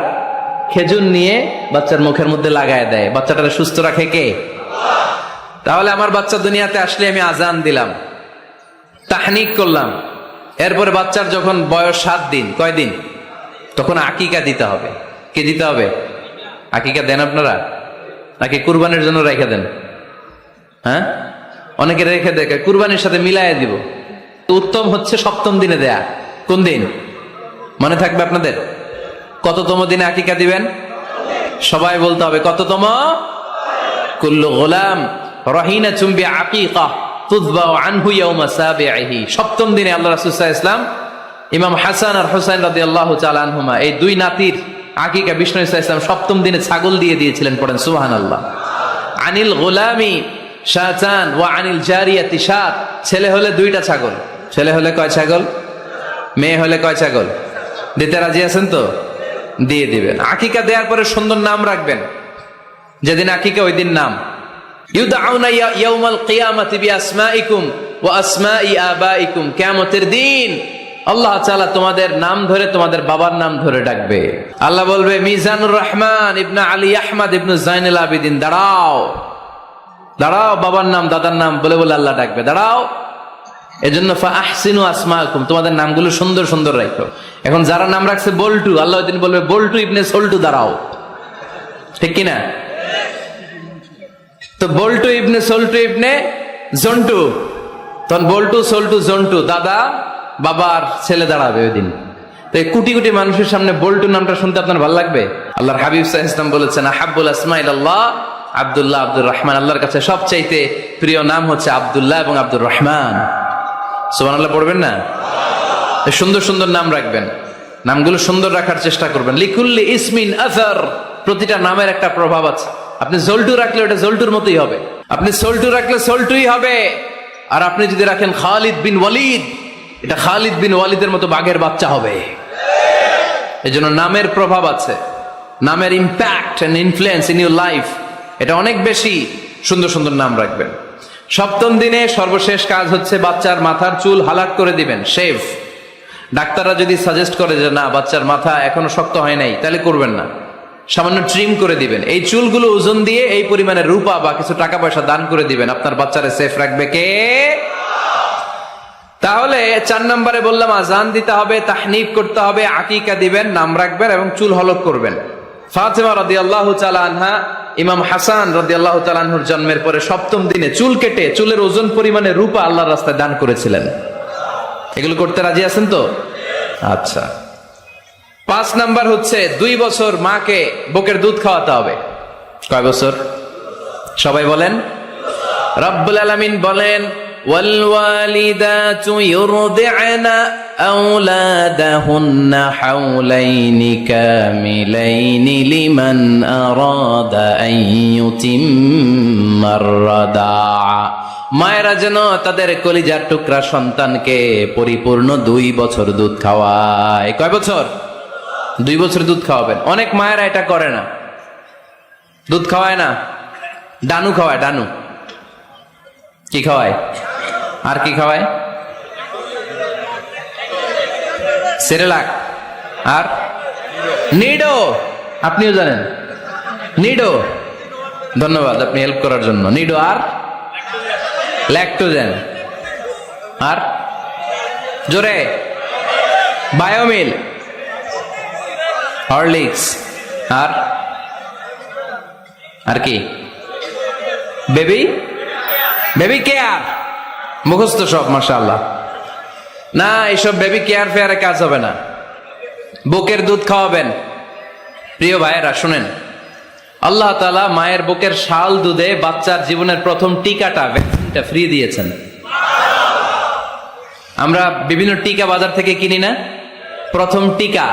খেজুর নিয়ে বাচ্চার মুখের মধ্যে লাগায় দেয়। বাচ্চাটাকে সুস্থ রাখে কে? তাহলে আমার বাচ্চা দুনিয়াতে আসলে আমি আজান দিলাম, তাহনিক করলাম, এরপরে বাচ্চার যখন বয়স 7 দিন, কয় দিন, তখন আকিকা দিতে হবে। কে দিতে হবে? আকিকা দেন আপনারা নাকি কুরবানির জন্য রেখে দেন? হ্যাঁ, অনেকে রেখে দেখে কুরবানির সাথে মিলাইয়া দিব। উত্তম হচ্ছে 7ম দিনে দেয়া। কোন দিন মনে থাকবে আপনাদের? কততম দিনে আকিকা দিবেন? সবাই বলতে হবে কততম? কুল্লু গোলাম রহিনাতুম বিআকিকা তুযবাউ আনহু ইয়াওমা সাবিহি। 7ম দিনে আল্লাহ রাসূল সাল্লাল্লাহু আলাইহি ওয়াসাল্লাম ইমাম হাসান আর হুসাইন রাদিয়াল্লাহু তাআলা আনহুমা, এই দুই নাতির আকিকা বিষ্ণু সাল্লাল্লাহু আলাইহি ওয়াসাল্লাম 7ম দিনে ছাগল দিয়ে দিয়েছিলেন। পড়েন সুবহানাল্লাহ। আনিল গোলামি শাতান ওয়া আনিল জারিয়াতি শাত। ছেলে হলে 2টা ছাগল। ছেলে হলে কয় ছাগল? মেয়ে হলে কয় ছাগল? দিতে রাজি আছেন তো? দিয়ে দিবেন। আকিকা দেওয়ার পরে সুন্দর নাম রাখবেন। যেদিন আকিকা ওই দিন নাম। ইউদআউনা ইয়াউমাল কিয়ামাতি বিআসমাইকুম ওয়া আসমাই আবাইকুম। কিয়ামতের দিন আল্লাহ তাআলা তোমাদের নাম ধরে, তোমাদের বাবার নাম ধরে ডাকবে। আল্লাহ বলবে, মিজানুর রহমান ইবনে আলী আহমদ ইবনে জাইনুল আবিদিন, দাঁড়াও দাঁড়াও, বাবার নাম দাদার নাম বলে বলে আল্লাহ ডাকবে, দাঁড়াও। এজন্য ফাহসিনু আসমাকুম, তোমাদের নামগুলো সুন্দর সুন্দর রাখো। এখন যারা নাম রাখছে বল্টু, আল্লাহ ওই দিন বলবে, বল্টু ইবনে সল্টু, দাঁড়াও। ঠিক কিনা? তো বল্টু ইবনে সল্টু ইবনে জন্টু, তখন বল্টু সল্টু জন্টু, দাদা বাবার ছেলে দাঁড়াবে ওই দিন। তো এই কোটি কোটি মানুষের সামনে বল্টু নামটা শুনতে আপনার ভালো লাগবে? আল্লাহর হাবিব সাল্লাল্লাহু আলাইহি ওয়াসাল্লাম বলেছেন, আহাব্বুল আসমাইল্লাহ আব্দুল্লাহ, আব্দুর রহমান। আল্লাহর কাছে সবচাইতে প্রিয় নাম হচ্ছে আব্দুল্লাহ এবং আব্দুর রহমান। সুবহানাল্লাহ পড়বেন না? সুন্দর সুন্দর নাম রাখবেন, নামগুলো সুন্দর রাখার চেষ্টা করবেন। লিকুল্লি ইসমিন আসার, প্রতিটা নামের একটা প্রভাব আছে। আপনি জল্টু রাখলে ওটা জল্টুর মতোই হবে, আপনি সল্টু রাখলে সল্টুই হবে। আর আপনি যদি রাখেন খালিদ বিন ওয়ালিদ, এটা খালিদ বিন ওয়ালিদের মতো বাঘের বাচ্চা হবে। এই জন্য নামের প্রভাব আছে, নামের impact and influence in your life এটা অনেক বেশি। সুন্দর সুন্দর নাম রাখবেন। সপ্তম দিনে সর্বশেষ কাজ হচ্ছে বাচ্চার মাথার চুল হালাক করে দিবেন, শেভ। ডাক্তাররা যদি সাজেস্ট করে যে না বাচ্চার মাথা এখনো শক্ত হয় নাই, তাহলে করবেন না, সামান্য ট্রিম করে দিবেন। এই চুলগুলো ওজন দিয়ে এই পরিমাণে রূপা বা কিছু টাকা পয়সা দান করে দিবেন। আপনার বাচ্চারে সেফ রাখবে কে? তাহলে 4 নম্বরে বললাম আজান দিতে হবে, তাহনিফ করতে হবে, আকিকা দিবেন, নাম রাখবেন এবং চুল হলক করবেন। ফাতেমা রাদিয়াল্লাহু তাআলা আনহা ইমাম হাসান রাদিয়াল্লাহু তাআলা আনহুর জন্মের পরে সপ্তম দিনে চুল কেটে চুলের ওজন পরিমাণে রূপা আল্লাহর রাস্তায় দান করেছিলেন। এগুলো করতে রাজি আছেন তো? আচ্ছা। 5 নাম্বার হচ্ছে 2 বছর মাকে বুকের দুধ খাওয়াতে হবে। কয় বছর? সবাই বলেন। রব্বুল আলামিন বলেন ওয়াল ওয়ালিদাতু ইউরদি'না আওলাদাহুন্না হাওলাইনি কামিলাইনি লিমান আরাদা আন ইউতিম্মার রাদা'a। মায়েরা যেন তাদের কলিজার টুকরা সন্তানকে পরিপূর্ণ 2 বছর দুধ খাওয়ায়। কয় বছর? 2 বছর দুধ খাওয়াবেন। অনেক মায়েরা এটা করে না, দুধ খাওয়ায় না, ডানু খাওয়ায়। ডানু কি খাওয়ায়? আর কি খাওয়ায়? সেরেলাক আর নিডো। আপনিও জানেন নিডো? ধন্যবাদ আপনি হেল্প করার জন্য। নিডো আর ল্যাকটোজেন আর জোরে বায়োমিল, হরলিক্স আর কি বেবি কেয়ার। মুখস্থ সব মাশাআল্লাহ। না, এইসব বেবি কেয়ার ফেয়ারে কাজ হবে না। বুকের দুধ খাওয়াবেন। প্রিয় ভাইয়েরা শুনেন, আল্লাহ তাআলা মায়ের বুকের শাল দুধে বাচ্চার জীবনের প্রথম টিকাটা, ভ্যাকসিনটা ফ্রি দিয়েছেন। আমরা বিভিন্ন টিকা বাজার থেকে কিনি না? প্রথম টিকা,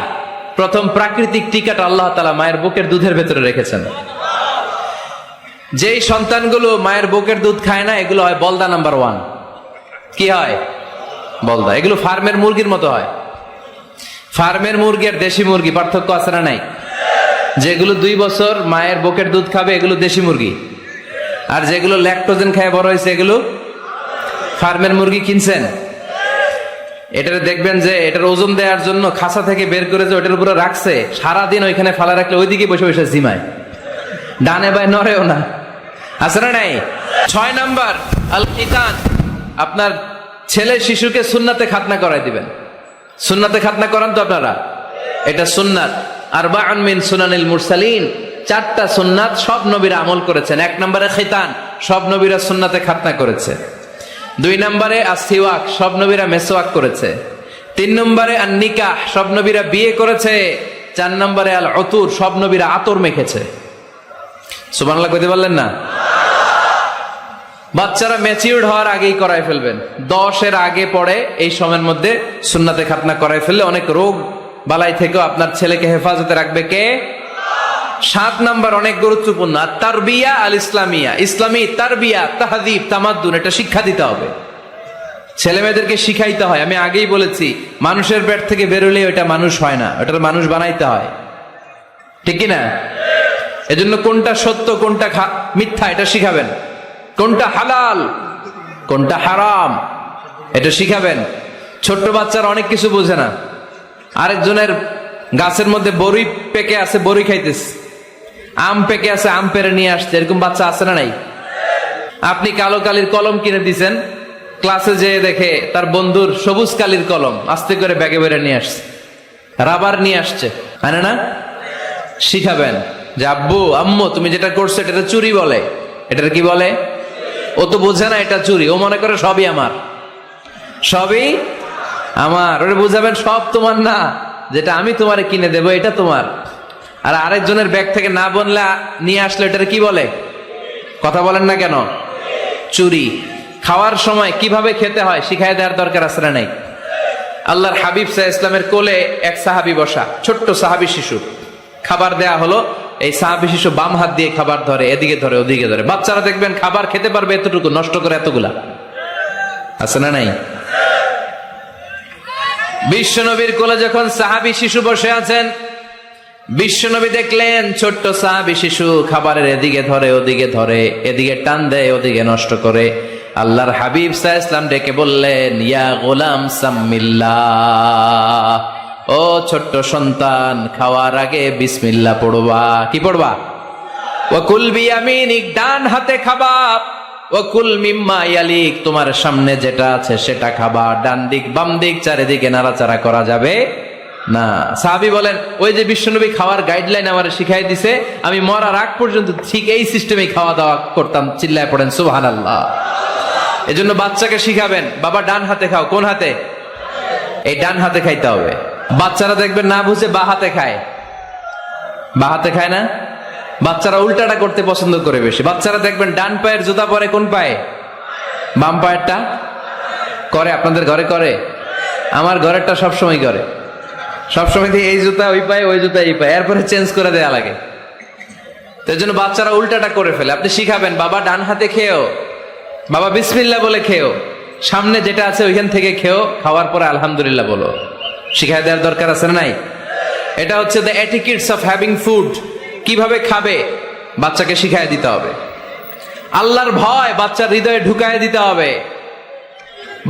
প্রথম প্রাকৃতিক টিকাটা আল্লাহ তাআলা মায়ের বুকের দুধের ভেতরে রেখেছেন। যেই সন্তানগুলো মায়ের বুকের দুধ খায় না, এগুলো হয় বলদা নাম্বার 1। কি হয়? বলদা। এগুলো ফার্মের মুরগির মতো হয়। ফার্মের মুরগি আর দেশি মুরগি পার্থক্য আছে না নাই? যেগুলো 2 বছর মায়ের বুকের দুধ খাবে এগুলো দেশি মুরগি, আর যেগুলো ল্যাকটোজেন খায় বড় হয়েছে এগুলো ফার্মের মুরগি। কিনছেন? এটারে দেখবেন যে এটার ওজন দেওয়ার জন্য খাঁচা থেকে বের করে যে ওটার উপরে রাখছে, সারাদিন ওইখানে ফালা রাখলে ওইদিকে বসে বসে জিমায়, ডানে বাই নড়েও না। আছে না নাই? 6 নাম্বার আল খিতান। আপনার ছেলে শিশুকে সুন্নাতে খাতনা করাই দিবেন। সুন্নাতে খাতনা করান তো আপনারা? এটা সুন্নাত। আরবাউন মিন সুনানিল মুরসালিন, 4টা সুন্নাত সব নবীরা আমল করেছেন। 1 নম্বরে খিতান, সব নবীরা সুন্নাতে খাতনা করেছে। 2 নম্বরে আসিওয়াক, সব নবীরা মেসওয়াক করেছে। 3 নম্বরে আন নিকাহ, সব নবীরা বিয়ে করেছে। 4 নম্বরে আল উতুর, সব নবীরা আতর মেখেছে। সুবহানাল্লাহ কইতে পারলেন না? বাচ্চারা ম্যাচিউরড হওয়ার আগেই করাই ফেলবেন। 10 এর আগে পরে এই সময়ের মধ্যে সুন্নাতে খাতনা করাই ফেললে অনেক রোগ বালাই থেকেও আপনার ছেলেকে হেফাজতে রাখবে কে? 7 নাম্বার অনেক গুরুত্বপূর্ণ, তারবিয়া আল ইসলামিয়া। ইসলামী তারবিয়া, তাহযীব, তামাদ্দুন, এটা শিক্ষা দিতে হবে। ছেলে মেয়েদেরকে শিখাইতে হয়। আমি আগেই বলেছি, মানুষের পেট থেকে বেরোলে ওটা মানুষ হয় না, ওটার মানুষ বানাইতে হয়। ঠিক কি না? এজন্য কোনটা সত্য কোনটা মিথ্যা এটা শিখাবেন, কোনটা হালাল কোনটা হারাম এটা শিখাবেন। ছোট্ট বাচ্চারা অনেক কিছু বোঝে না। আরেকজনের গাছের মধ্যে বড়ি পেকে আছে, বড়ি খাইতেছে। আম পেকে আছে, আম পেরে নিয়ে আসছে। এরকম বাচ্চা আছে না নাই? আপনি কালো কালির কলম কিনে দিচ্ছেন, ক্লাসে যেয়ে দেখে তার বন্ধুর সবুজ কালির কলম আস্তে করে ব্যাগে বেড়ে নিয়ে আসছে, রাবার নিয়ে আসছে, আনে না? শিখাবেন যে আব্বু আম্মু তুমি যেটা করছো এটা চুরি বলে। এটা কি বলে? ও তো বোঝে না এটা চুরি, ও মনে করে সবই আমার, সবই আমার। ওরে বুঝাবেন সব তোমার না, যেটা আমি তোমারে কিনে দেবো এটা তোমার। আর আরেকজনের ব্যাগ থেকে না বনলে নিয়ে আসলে এটার কি বলে? কথা বলেন না কেন? চুরি। খাওয়ার সময় কিভাবে খেতে হয় শিখাই দেওয়ার দরকার আছে না নাই? আল্লাহর হাবিব সাল্লাল্লাহু আলাইহি ওয়াসাল্লামের কোলে এক সাহাবী বসা, ছোট্ট সাহাবী শিশু। খাবার দেয়া হলো, এই সাহাবী শিশু বাম হাত দিয়ে খাবার ধরে, এদিকে ধরে ওদিকে ধরে। বাচ্চারা দেখবেন খাবার খেতে পারবে এতটুকু, নষ্ট করে এতগুলা, আছে না নাই? বিশ্বনবীর কোলে যখন সাহাবী শিশু বসে আছেন, বিশ্বনবী দেখলেন ছোট্ট সাহাবী শিশু খাবারের এদিকে ধরে ওদিকে ধরে, এদিকে টান দেয় ওদিকে নষ্ট করে। আল্লাহর হাবিব সাল্লাল্লাহু আলাইহি ওয়াসাল্লাম ডেকে বললেন, ইয়া গোলাম সাম্মিল্লাহ, ও ছোট্ট সন্তান, খাওয়ার আগে বিসমিল্লাহ পড়বা। কি পড়বা? ওয়া কুল বিয়ামিনিক, ডান হাতে খাবা। ওয়া কুল মিম্মা ইয়ালিক, তোমার সামনে যেটা আছে সেটা খাবা। ডান দিক বাম দিক চারিদিকে নাড়াচাড়া করা যাবে না। সাহাবী বলেন, ওই যে বিশ্বনবী খাওয়ার গাইডলাইন আমারে শিখাই দিছে, আমি মরার আগ পর্যন্ত ঠিক এই সিস্টেমে খাওয়া দাওয়া করতাম। চিল্লায় পড়েন সুবহানাল্লাহ। এজন্য বাচ্চাকে শিখাবেন, বাবা ডান হাতে খাও। কোন হাতে? এই ডান হাতে খাইতে হবে। বাচ্চারা দেখবেন না বুঝে বা হাতে খায়, বা হাতে খায় না। বাচ্চারা উল্টাটা করতে পছন্দ করে বেশি। বাচ্চারা দেখবেন ডান পায়ের জুতা পরে কোন পায়ে? বাম পায়েরটা করে। আপনাদের ঘরে করে? আমার ঘরেরটা সবসময় করে। সবসময় দিয়ে এই জুতা ওই পায়ে, ওই জুতা এই পায়ে, এরপরে চেঞ্জ করে দেয়া লাগে। তো এই জন্য বাচ্চারা উল্টাটা করে ফেলে। আপনি শিখাবেন, বাবা ডান হাতে খেয়েও, বাবা বিসমিল্লাহ বলে খেয়েও, সামনে যেটা আছে ওইখান থেকে খেয়েও, খাওয়ার পরে আলহামদুলিল্লাহ বলো। শিখাই দেওয়ার দরকার আছে না নাই? এটা হচ্ছে the etiquettes of having food. কিভাবে খাবে বাচ্চাকে শিখাই দিতে হবে। আল্লাহর ভয় বাচ্চার হৃদয়ে ঢুকায় দিতে হবে।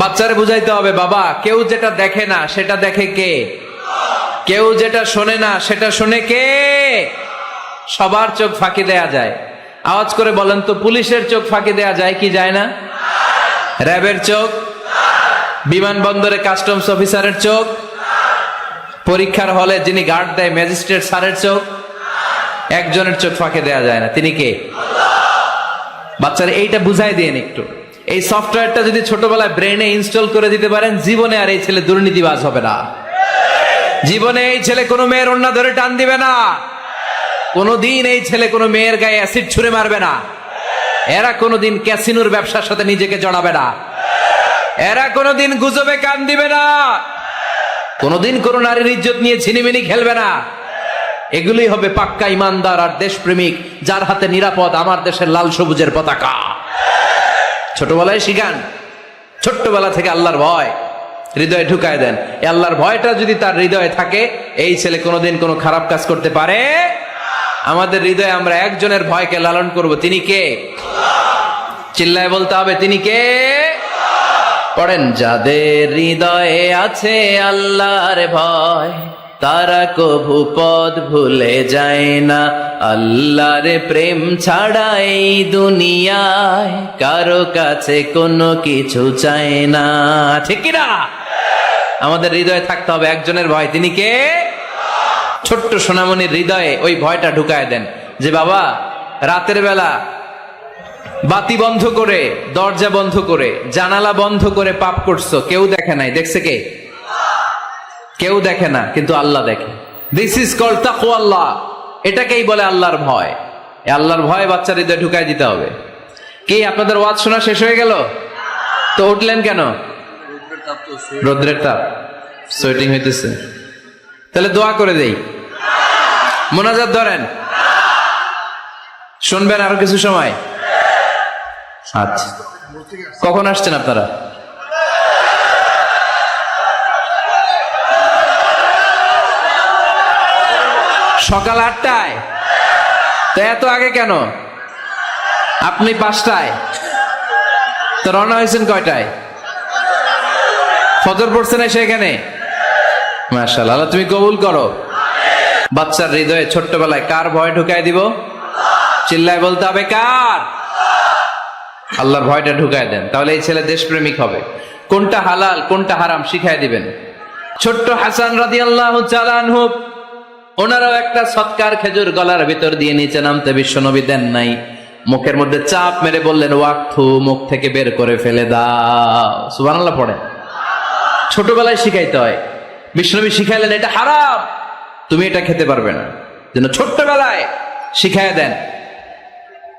বাচ্চারে বুঝাইতে হবে, বাবা কেউ যেটা দেখে না সেটা দেখে কে? কেউ যেটা শোনে না সেটা শোনে কে? সবার চোখ ফাঁকি দেয়া যায়। আওয়াজ করে বলেন তো, পুলিশের চোখ ফাঁকি দেয়া যায় কি যায় না? র্যাবের চোখ, বিমানবন্দরে কাস্টমস অফিসারের চোখ, পরীক্ষার হলে যিনি গার্ড দেয় ম্যাজিস্ট্রেট স্যারের চোখ, একজনের চোখ ফাঁকি দেয়া যায় না। তিনি কে? বাচ্চারা এইটা বুঝাই দিয়েন একটু। এই সফটওয়্যারটা যদি ছোটবেলায় ব্রেনে ইনস্টল করে দিতে পারেন, জীবনে আর এই ছেলে দুর্নীতিবাজ হবে না। জীবনে এই ছেলে কোনো মেয়ের ওড়না ধরে টান দিবে না। কোনোদিন এই ছেলে কোনো মেয়ের গায়ে অ্যাসিড ছুঁড়ে মারবে না। এরা কোনোদিন ক্যাসিনোর ব্যবসার সাথে নিজেকে জড়াবে না। এরা কোনোদিন গুজবে কান দিবে না। কোনোদিন কোনো নারীর ইজ্জত নিয়ে ছিনিমিনি খেলবে না। এগুলি হবে পাক্কা ইমানদার আর দেশপ্রেমিক, যার হাতে নিরাপদ আমার দেশের লাল সবুজের পতাকা। ছোটবেলায় শিখান, ছোট্টবেলা থেকে আল্লাহর ভয় হৃদয়ে ঢুকায় দেন। এই আল্লাহর ভয়টা যদি তার হৃদয়ে থাকে, এই ছেলে কোনোদিন কোনো খারাপ কাজ করতে পারে। আমাদের হৃদয়ে আমরা একজনের ভয়কে লালন করব। তিনি কে? চিল্লায় বলতে হবে, তিনি কে? পড়েন, যাদের হৃদয়ে আছে আল্লাহর ভয়, তারা কভু পথ ভুলে যায় না। আল্লাহর প্রেম ছাড়া এই দুনিয়ায় কারো কাছে কোনো কিছু চায় না। ঠিক কিনা? আমাদের হৃদয়ে থাকতে হবে একজনের ভয়। তিনি কে? ছোট্ট সোনামণির হৃদয়ে ওই ভয়টা ঢুকায় দেন যে, বাবা রাতের বেলা বাতি বন্ধ করে, দরজা বন্ধ করে, জানালা বন্ধ করে পাপ করছো, কেউ দেখে নাই। দেখছে কে? কেউ দেখে না, কিন্তু আল্লাহ দেখে। দিস ইজ কল্ড তাকওয়াল্লাহ। এটাকেই বলে আল্লাহর ভয়। এই আল্লাহর ভয় বাচ্চার হৃদয়ে ঢুকাই দিতে হবে। কি আপনাদের ওয়াজ শোনা শেষ হয়ে গেল? তো উঠলেন কেন? রোদ্রের তাপ, সোয়েটিং হইতেছে। তাহলে দোয়া করে দেই, মোনাজাত ধরেন, শুনবেন আরো কিছু সময়। আচ্ছা, কখন আসছেন আপনারা? সকাল 8টায়। তো এত আগে কেন? আপনি 5টায়, তো রওনা হয়েছেন কয়টায়? ফজর পড়ছেন এসে এখানে? মাশাআল্লাহ, আল্লাহ তুমি কবুল করো। বাচ্চার হৃদয়ে ছোট্টবেলায় কার ভয় ঢুকায় দিব? চিল্লায় বলতে হবে, কার? আল্লাহর ভয়টা ঢুকায় দেন, তাহলে এই ছেলে দেশপ্রেমিক হবে। কোনটা হালাল কোনটা হারাম শিখায় দিবেন। ছোট্ট হাসান রাদিয়াল্লাহু তাআলা আনহু, ওনারাও একটা সৎকার খেজুর গলার ভিতর দিয়ে নিচে নামতে বিশ্বনবী দেন নাই। মুখের মধ্যে চাপ মেরে বললেন, ওয়াক্থু, মুখ থেকে বের করে ফেলে দাও। সুবহানাল্লাহ পড়ে। ছোটবেলায় শিখাইতে হয়। বিশ্বনবী শিখাইলেন এটা হারাম, তুমি এটা খেতে পারবে না, যেন ছোট্টবেলায় শিখাইয়া দেন।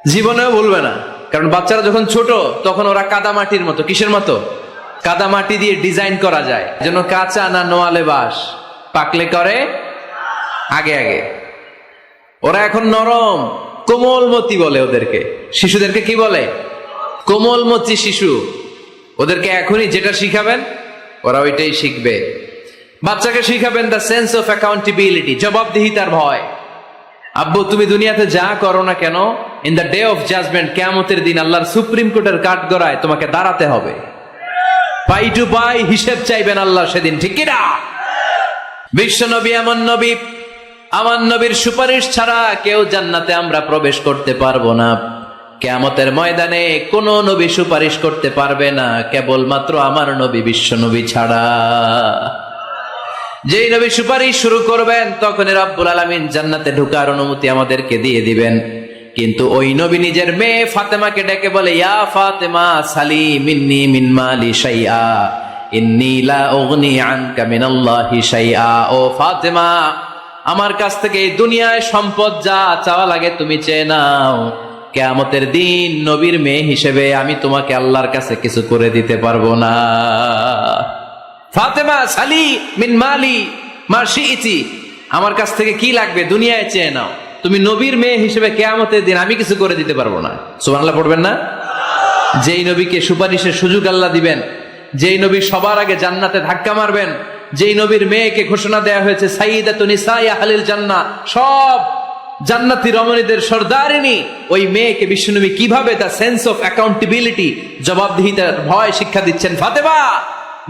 জীবনেও ভুলবে না। কারণ বাচ্চারা যখন ছোট তখন ওরা কাদামাটির মতো। কিসের মতো? কাদামাটি দিয়ে ডিজাইন করা যায়, যেন কাঁচা না নোয়ালে বাস, পাকলে করে আগে আগে। ওরা এখন নরম, কোমলমতি বলে ওদেরকে। শিশুদেরকে কি বলে? কোমলমতি শিশু। ওদেরকে এখনই যেটা শিখাবেন ওরা ওইটাই শিখবে। বাচ্চাকে শিখাবেন দ্য সেন্স অফ অ্যাকাউন্টেবিলিটি, জবাবদিহিতার ভয়। আব্বু তুমি দুনিয়াতে যা করো না কেন, in the day of judgement, কিয়ামতের দিন আল্লাহর সুপ্রিম কোর্টের কাঠগড়ায় তোমাকে দাঁড়াতে হবে। পাই টু পাই হিসেব চাইবেন আল্লাহ সেদিন, ঠিক কিনা? বিশ্ব নবী এমন নবী, আমার নবীর সুপারিশ ছাড়া কেউ জান্নাতে আমরা প্রবেশ করতে পারবো না। কিয়ামতের ময়দানে কোন নবী সুপারিশ করতে পারবে না, কেবলমাত্র আমার নবী বিশ্ব নবী ছাড়া। যেই নবী সুপারিশ শুরু করবেন তখনই রব্বুল আলামিন জান্নাতে ঢোকার অনুমতি আমাদেরকে দিয়ে দিবেন। কিন্তু ওই নবী নিজের মেয়ে ফাতেমাকে ডেকে বলে, ইয়া ফাতেমা সালি মিন্নি মিন মালি শাইআ ইন্নী লা উগনি আনকা মিনাল্লাহি শাইআ। ও ফাতেমা, আমার কাছ থেকে এই দুনিয়ায় সম্পদ যা চাওয়া লাগে তুমি চেয়ে নাও, কিয়ামতের দিন নবীর মেয়ে হিসেবে আমি তোমাকে আল্লাহর কাছে কিছু করে দিতে পারবো না। ফাতেমা সালি মিন মালি মা শিইতি, আমার কাছ থেকে কি লাগবে দুনিয়ায় চেয়ে নাও, তুমি নবীর মেয়ে হিসেবে কিয়ামতের দিন আমি কিছু করে দিতে পারবো না। সুবহানাল্লাহ পড়বেন না? যেই নবীকে সুপারিশের সুযোগ আল্লাহ দিবেন, যেই নবী সবার আগে জান্নাতে ধাক্কা মারবেন, যেই নবীর মেয়েকে ঘোষণা দেয়া হয়েছে সাইয়্যিদাতুন নিসাই আহলিল জান্নাহ, সব জান্নাতি রমণীদের সর্দারিনী, ওই মেয়েকে বিশ্বনবী কিভাবে দ্য সেন্স অফ অ্যাকাউন্টেবিলিটি, জবাবদিহিতার ভয় শিক্ষা দিচ্ছেন। ফাতেমা,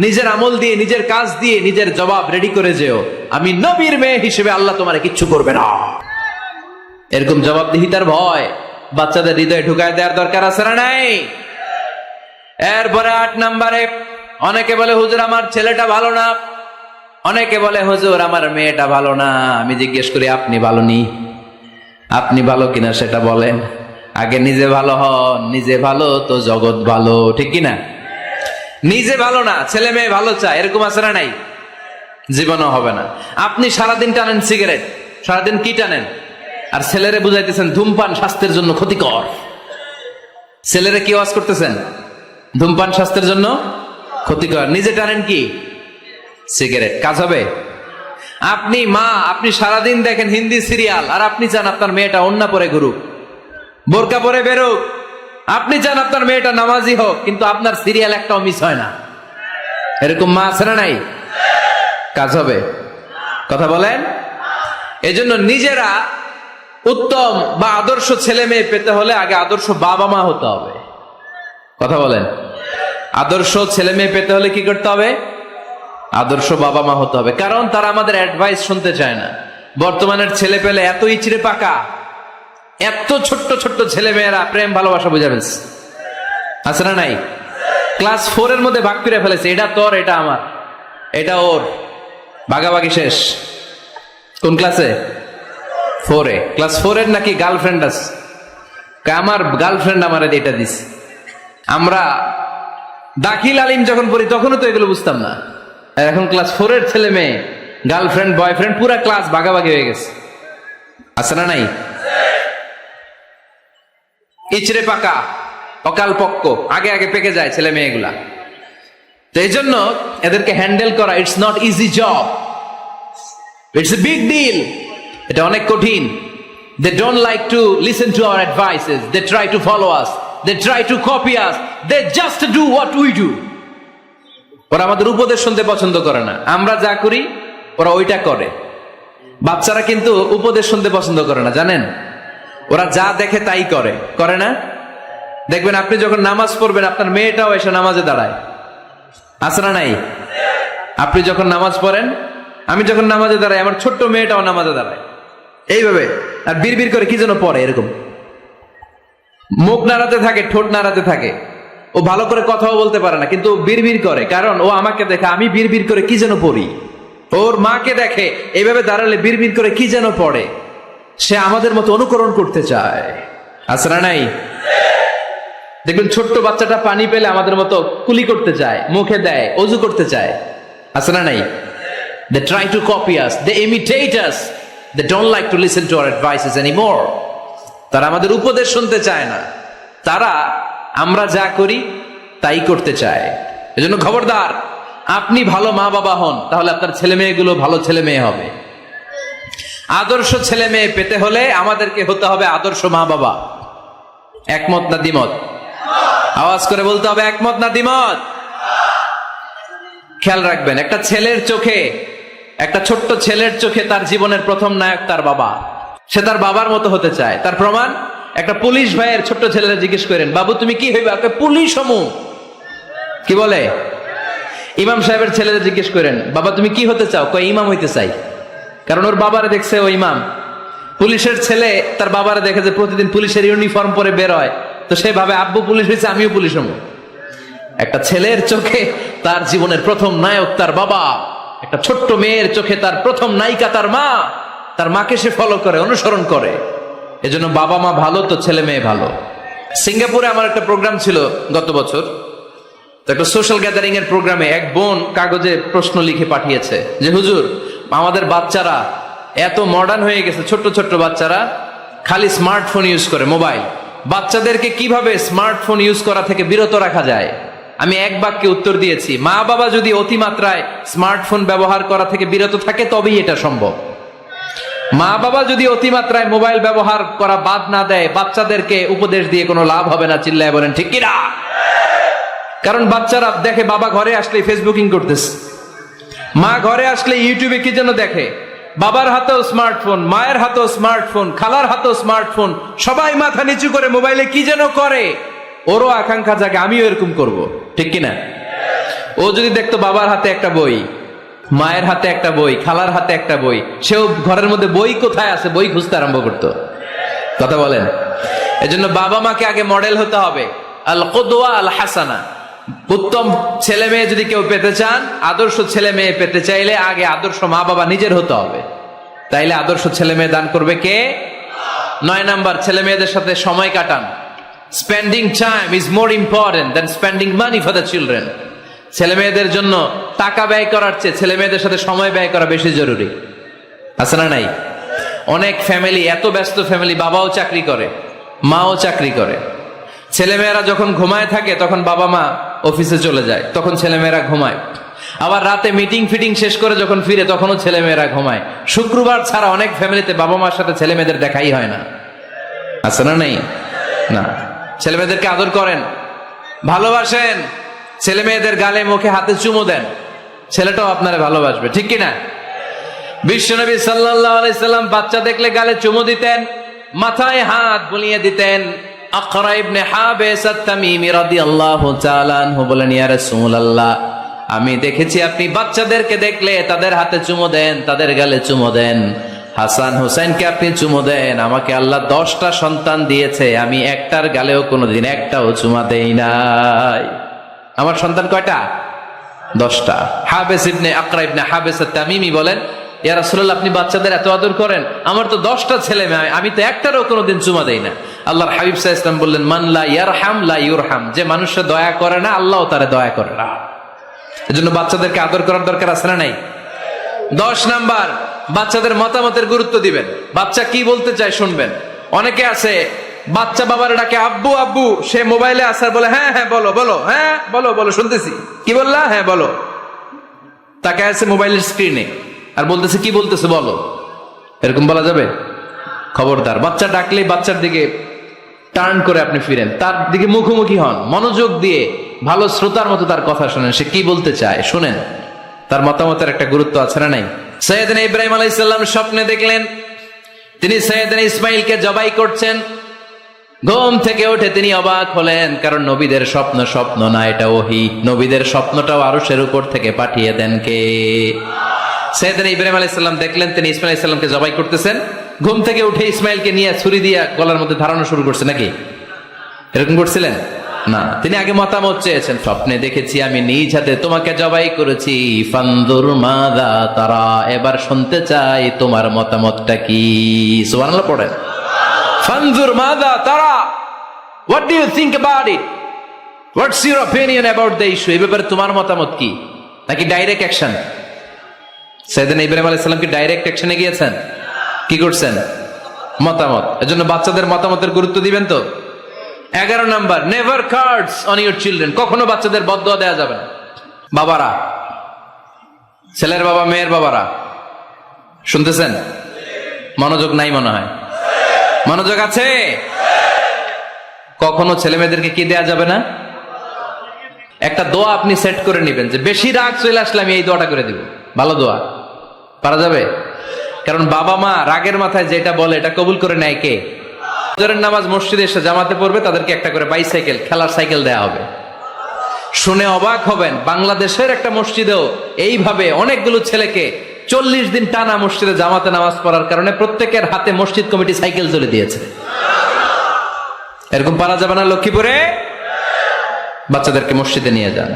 নিজের আমল দিয়ে, নিজের কাজ দিয়ে নিজের জবাব রেডি করে যেও, আমি নবীর মেয়ে হিসেবে আল্লাহ তোমার কিচ্ছু করবে না। এরকম জবাবদিহিতার ভয় বাচ্চাদের হৃদয়ে ঢুকায় দেওয়ার দরকার আছে না নাই? এরপরে 8 নম্বরে, অনেকে বলে হুজুর আমার ছেলেটা ভালো না, অনেকে বলে হুজুর আমার মেয়েটা ভালো না। আমি জিজ্ঞেস করি আপনি ভালো নি? আপনি ভালো কিনা সেটা বলেন। আগে নিজে ভালো হন, নিজে ভালো তো জগৎ ভালো, ঠিক কিনা? নিজে ভালো না, ছেলে মেয়ে ভালো চায়, এরকম আছে না নাই? জীবনও হবে না। আপনি সারাদিন টানেন সিগারেট, সারাদিন কি টানেন? আর ছেলেরে বুঝাইতেছেন ধূমপান স্বাস্থ্যের জন্য ক্ষতিকর। ছেলেরে কি ওয়াজ করতেছেন? ধূমপান স্বাস্থ্যের জন্য ক্ষতিকর। নিজে টানেন কি? সিগারেট। কাজ হবে? আপনি মা, আপনি সারাদিন দেখেন হিন্দি সিরিয়াল, আর আপনি চান আপনার মেয়েটা ওন্না পরে ঘুরুক, বোরকা পরে বেরোক। আপনি চান আপনার মেয়েটা নামাজি হোক, কিন্তু আপনার সিরিয়াল একটাও মিস হয় না। এরকম মা আছে না নাই? কাজ হবে? কথা বলেন। এজন্য নিজেরা উত্তম বা আদর্শ ছেলে মেয়ে পেতে হলে আগে আদর্শ বাবা মা হতে হবে। কথা বলেন। আদর্শ ছেলে মেয়ে পেতে হলে কি করতে হবে? আদর্শ বাবা মা হতে হবে। কারণ তারা আমাদের অ্যাডভাইস শুনতে চায় না। বর্তমানের ছেলে পেলে এত ইচড়ে পাকা, এত ছোট্ট ছোট্ট ছেলে মেয়েরা প্রেম ভালোবাসা বুঝে ফেলছে, আছে না নাই? ক্লাস 4 এর মধ্যে ভাগ করে ফেলেছে, এটা তোর, এটা আমার, এটা ওর, ভাগাভাগি শেষ। কোন ক্লাসে? 4 এ। ক্লাস 4 এর নাকি গার্লফ্রেন্ড আছে, আমার গার্লফ্রেন্ড আমার এটা দিস। আমরা দাখিল আলিম যখন পড়ি তখনও তো এগুলো বুঝতাম না। আর এখন ক্লাস 4 এর ছেলে মেয়ে গার্লফ্রেন্ড বয়ফ্রেন্ড পুরা ক্লাস ভাগাভাগি হয়ে গেছে, আছে না নাই? ইচড়ে পাকা, অকাল পক্ক, আগে আগে পেকে যায় ছেলে মেয়েগুলা। তো এই জন্য এদেরকে হ্যান্ডেল করা it's not easy job, it's a big deal. এটা অনেক কঠিন। They don't like to listen to our advices. They try to follow us. They try to copy us. They just do what we do. ওরা আমাদের উপদেশ শুনতে পছন্দ করে না। আমরা যা করি ওরা ওইটা করে। বাচ্চারা কিন্তু উপদেশ শুনতে পছন্দ করে না, জানেন? ওরা যা দেখে তাই করে, করে না? দেখবেন আপনি যখন নামাজ পড়বেন আপনার মেয়েটাও এসে নামাজে দাঁড়ায়, আছে না নাই? আপনি যখন নামাজ পড়েন, আমি যখন নামাজে দাঁড়াই, আমার ছোট্ট মেয়েটাও নামাজে দাঁড়ায় এইভাবে, আর বিড়বিড় করে কি যেন পড়ে, এরকম মুখ নাড়াতে থাকে, ঠোঁট নাড়াতে থাকে। ও ভালো করে কথাও বলতে পারে না, কিন্তু বিড়বিড় করে, কারণ ও আমাকে দেখে আমি বিড়বিড় করে কি যেন পড়ি। ওর মাকে দেখে এইভাবে দাঁড়ালে বিড়বিড় করে কি যেন পড়ে। সে আমাদের মতো অনুকরণ করতে চায়, আছে না নাই? দেখবেন ছোট্ট বাচ্চাটা পানি পেলে আমাদের মতো কুলি করতে চায়, মুখে দেয়, অজু করতে চায়, আছে না নাই? They try to copy us, they imitate us, they don't like to listen to our advices anymore. তারা আমাদের উপদেশ শুনতে চায় না, তারা আমরা যা করি তাই করতে চায়। এজন্য খবরদার, আপনি ভালো মা বাবা হন, তাহলে আপনার ছেলে মেয়েগুলো ভালো ছেলে মেয়ে হবে। আদর্শ ছেলে মেয়ে পেতে হলে আমাদেরকে হতে হবে আদর্শ মা বাবা। একমত না দ্বিমত? আওয়াজ করে বলতে হবে, একমত না দ্বিমত? খেয়াল রাখবেন, একটা ছেলের চোখে, একটা ছোট্ট ছেলের চোখে তার জীবনের প্রথম নায়ক তার বাবা। সে তার বাবার মতো হতে চায়। তার প্রমাণ, একটা পুলিশ ভাইয়ের ছোট্ট ছেলেরা জিজ্ঞেস করেন, বাবু তুমি কি হইবা? পুলিশ হমু। কি বলে? ইমাম সাহেবের ছেলেদের জিজ্ঞেস করেন, বাবা তুমি কি হতে চাও? কয় ইমাম হইতে চাই। কারণ ওর বাবারে দেখছে ও ইমাম। পুলিশের ছেলে তার বাবারে দেখে যে প্রতিদিন পুলিশের ইউনিফর্ম পরে বের হয়, তো সে ভাবে আব্বু পুলিশ হয়েছে, আমিও পুলিশ হবো। একটা ছেলের চোখে তার জীবনের প্রথম নায়ক তার বাবা, একটা ছোট্ট মেয়ের চোখে তার প্রথম নায়িকা তার মা। তার মাকে সে ফলো করে, অনুসরণ করে। এজন্য বাবা মা ভালো তো ছেলে মেয়ে ভালো। সিঙ্গাপুরে আমার একটা প্রোগ্রাম ছিল গত বছর, তো একটা সোশ্যাল গ্যাদারিং এর প্রোগ্রামে এক বোন কাগজে প্রশ্ন লিখে পাঠিয়েছে যে হুজুর, আমাদের বাচ্চারা এত মডার্ন হয়ে গেছে, ছোট্ট ছোট্ট বাচ্চারা খালি স্মার্টফোন ইউজ করে, মোবাইল। বাচ্চাদেরকে কিভাবে স্মার্টফোন ইউজ করা থেকে বিরত রাখা যায়? আমি এক বাক্যে উত্তর দিয়েছি, মা বাবা যদি অতিমাত্রায় স্মার্টফোন ব্যবহার করা থেকে বিরত থাকে তবেই এটা সম্ভব। মা বাবা যদি অতিমাত্রায় মোবাইল ব্যবহার করা বাদ না দেয়, বাচ্চাদেরকে উপদেশ দিয়ে কোনো লাভ হবে না। চিল্লায় বলেন ঠিক কিনা? কারণ বাচ্চারা দেখে বাবা ঘরে আসলে ফেসবুকিং করতেছে, মা ঘরে আসলে ইউটিউবে কি যেন দেখে, বাবার হাতেও স্মার্টফোন, মায়ের হাতেও স্মার্টফোন, খালার হাতেও স্মার্টফোন, সবাই মাথা নিচু করে মোবাইলে কি যেন করে। ওরও আকাঙ্ক্ষা জাগে আমিও এরকম করব, ঠিক কিনা? ও যদি দেখতো বাবার হাতে একটা বই, মায়ের হাতে একটা বই, খালার হাতে একটা বই, সেও ঘরের মধ্যে বই কোথায় আছে বই খুঁজতে আরম্ভ করতো। কথা বলেন? এজন্য বাবা মাকে আগে মডেল হতে হবে, আল কুদওয়া আল হাসানা। উত্তম ছেলে মেয়ে যদি কেউ পেতে চান, আদর্শ ছেলে মেয়ে পেতে চাইলে আগে আদর্শ মা বাবা নিজের হতে হবে। তাইলে আদর্শ ছেলে মেয়ে দান করবে কে? 9 নাম্বার, ছেলে মেয়েদের সাথে সময় কাটান। Spending time is more important than spending money for the children. ছেলে মেয়েদের জন্য টাকা ব্যয় করার চেয়ে ছেলে মেয়েদের সাথে সময় ব্যয় করা বেশি জরুরি। আছে না নাই? অনেক ফ্যামিলি, এত ব্যস্ত ফ্যামিলি, বাবাও চাকরি করে, মাও চাকরি করে। ছেলেমেয়েরা যখন ঘুমায় থাকে তখন বাবা মা অফিসে চলে যায়, তখন ছেলেমেয়েরা ঘুমায়। আবার রাতে মিটিং ফিটিং শেষ করে যখন ফিরে তখনও ছেলেমেয়েরা ঘুমায়। শুক্রবার ছাড়া অনেক ফ্যামিলিতে বাবা মার সাথে ছেলে মেয়েদের দেখাই হয় না। আছে না নাই? না। ছেলে মেয়েদেরকে আদর করেন, ভালোবাসেন, ছেলে মেয়েদের গালে মুখে হাতে চুমো দেন, ছেলেটাও আপনারে ভালোবাসবে, ঠিক কিনা? বিশ্বনবী সাল্লাল্লাহু আলাইহি সাল্লাম বাচ্চা দেখলে গালে চুমো দিতেন, মাথায় হাত বুলিয়ে দিতেন। আকরা ইবনে হাবিস আত-তামিমি রাদিয়াল্লাহু তাআলা আনহু বলেন, ইয়া রাসূলুল্লাহ, আমি দেখেছি আপনি বাচ্চাদেরকে দেখলে তাদের হাতে চুমো দেন, তাদের গালে চুমো দেন। হাসান হুসাইনকে আপনি চুমো দেন। আমাকে আল্লাহ 10টা সন্তান দিয়েছে, আমি একটার গালেও কোনোদিন একটাও চুমা দেই নাই। আমার সন্তান কয়টা? 10টা। হাবিস ইবনে আকরা ইবনে হাবিস আত-তামিমি বলেন, ইয়া রাসূলুল্লাহ, আপনি বাচ্চাদের এত আদর করেন, আমার তো 10টা ছেলে মেয়ে, আমি তো একটারও কোনোদিন চুমা দেই না। আল্লাহর হাবিব সাল্লাল্লাহু আলাইহি ওয়াসাল্লাম বললেন, মান লা ইয়ারহাম লা ইউরহাম। যে মানুষে দয়া করে না, আল্লাহও তারে দয়া করে না। এজন্য বাচ্চাদেরকে আদর করার দরকার আছে না নাই? 10 নাম্বার, বাচ্চাদের মতামতের গুরুত্ব দিবেন। বাচ্চা কি বলতে চায় শুনবেন। অনেকে আছে বাচ্চা বাবার ডাকে আব্বু আব্বু, সে মোবাইলে আসার বলে হ্যাঁ হ্যাঁ বলো বলো, হ্যাঁ বলো বলো শুনতেছি, কি বললা, হ্যাঁ বলো। তাকে আছে মোবাইলের স্ক্রিনে আর বলতেছে কি বলতেছে বলো। এরকম বলা যাবে? খবরদার। বাচ্চা ডাকলে বাচ্চার দিকে টার্ন করে আপনি ফিরেন, তার দিকে মুখোমুখি হন, মনোযোগ দিয়ে ভালো শ্রোতার মতো তার কথা শুনেন, সে কি বলতে চায় শুনেন। তার মতামতের একটা গুরুত্ব আছে না নাই? সাইয়েদনা ইব্রাহিম আলাইহিস সালাম স্বপ্নে দেখলেন তিনি সাইয়েদনা ইসমাইলকে জবাই করছেন। ঘুম থেকে উঠে তিনি অবাক হলেন, কারণ নবীদের স্বপ্ন স্বপ্ন না, এটা ওহী। নবীদের স্বপ্নটাও আরশের উপর থেকে পাঠিয়ে দেন কে? সাইয়েদনা ইব্রাহিম আলাইহিস সালাম দেখলেন তিনি ইসমাইল আলাইহিস সালামকে জবাই করতেছেন। ঘুম থেকে উঠে ইসমাইলকে নিয়ে ছুরি দিয়ে গলার মধ্যে ধারানো শুরু করছে নাকি? এরকম করছিলেন না, তিনি আগে মতামত চেয়েছেন। স্বপ্নে দেখেছি আমি নিজ হাতে তোমাকে জবাই করেছি, ফানদুর মাযা তারা, এবার শুনতে চাই তোমার মতামতটা কি। সুবহানাল্লাহ পড়েন। ফানদুর মাযা তারা, what do you think about it, what's your opinion about the issue. এই ব্যাপারে তোমার মতামত কি? নাকি ডাইরেক্ট অ্যাকশন? সাইয়েদনা ইব্রাহিম আলাইহিস সালাম কি ডাইরেক্ট অ্যাকশনে গিয়েছেন? কি করছেন? মতামত। এজন্য বাচ্চাদের মতামতের গুরুত্ব দিবেন তো। 11 number, never cards on your children. কখনো বাচ্চাদের বদদোয়া দেওয়া যাবে না। বাবারা, ছেলের বাবা মেয়ের বাবারা, শুনতেছেন? মনোযোগ নাই মনে হয়। মনোযোগ আছে? কখনো ছেলে মেয়েদেরকে কি দেয়া যাবে না? একটা দোয়া আপনি সেট করে নেবেন যে বেশি রাগ চলে আসলে আমি এই দোয়াটা করে দিব। ভালো দোয়া পারা যাবে? কারণ বাবা মা রাগের মাথায় যেটা বলে এটা কবুল করে নেয় কে? ফজরের নামাজ মসজিদে এসে জামাতে পড়বে, তাদেরকে একটা করে বাইসাইকেল, খেলার সাইকেল দেয়া হবে। শুনে অবাক হবেন, বাংলাদেশের একটা মসজিদেও এইভাবে অনেকগুলো ছেলেকে 40 দিন টানা মসজিদে জামাতে নামাজ পড়ার কারণে প্রত্যেকের হাতে মসজিদ কমিটি সাইকেল তুলে দিয়েছে। এরকম পারা যাবে না? লক্ষ্মীপুরে বাচ্চাদেরকে মসজিদে নিয়ে যান।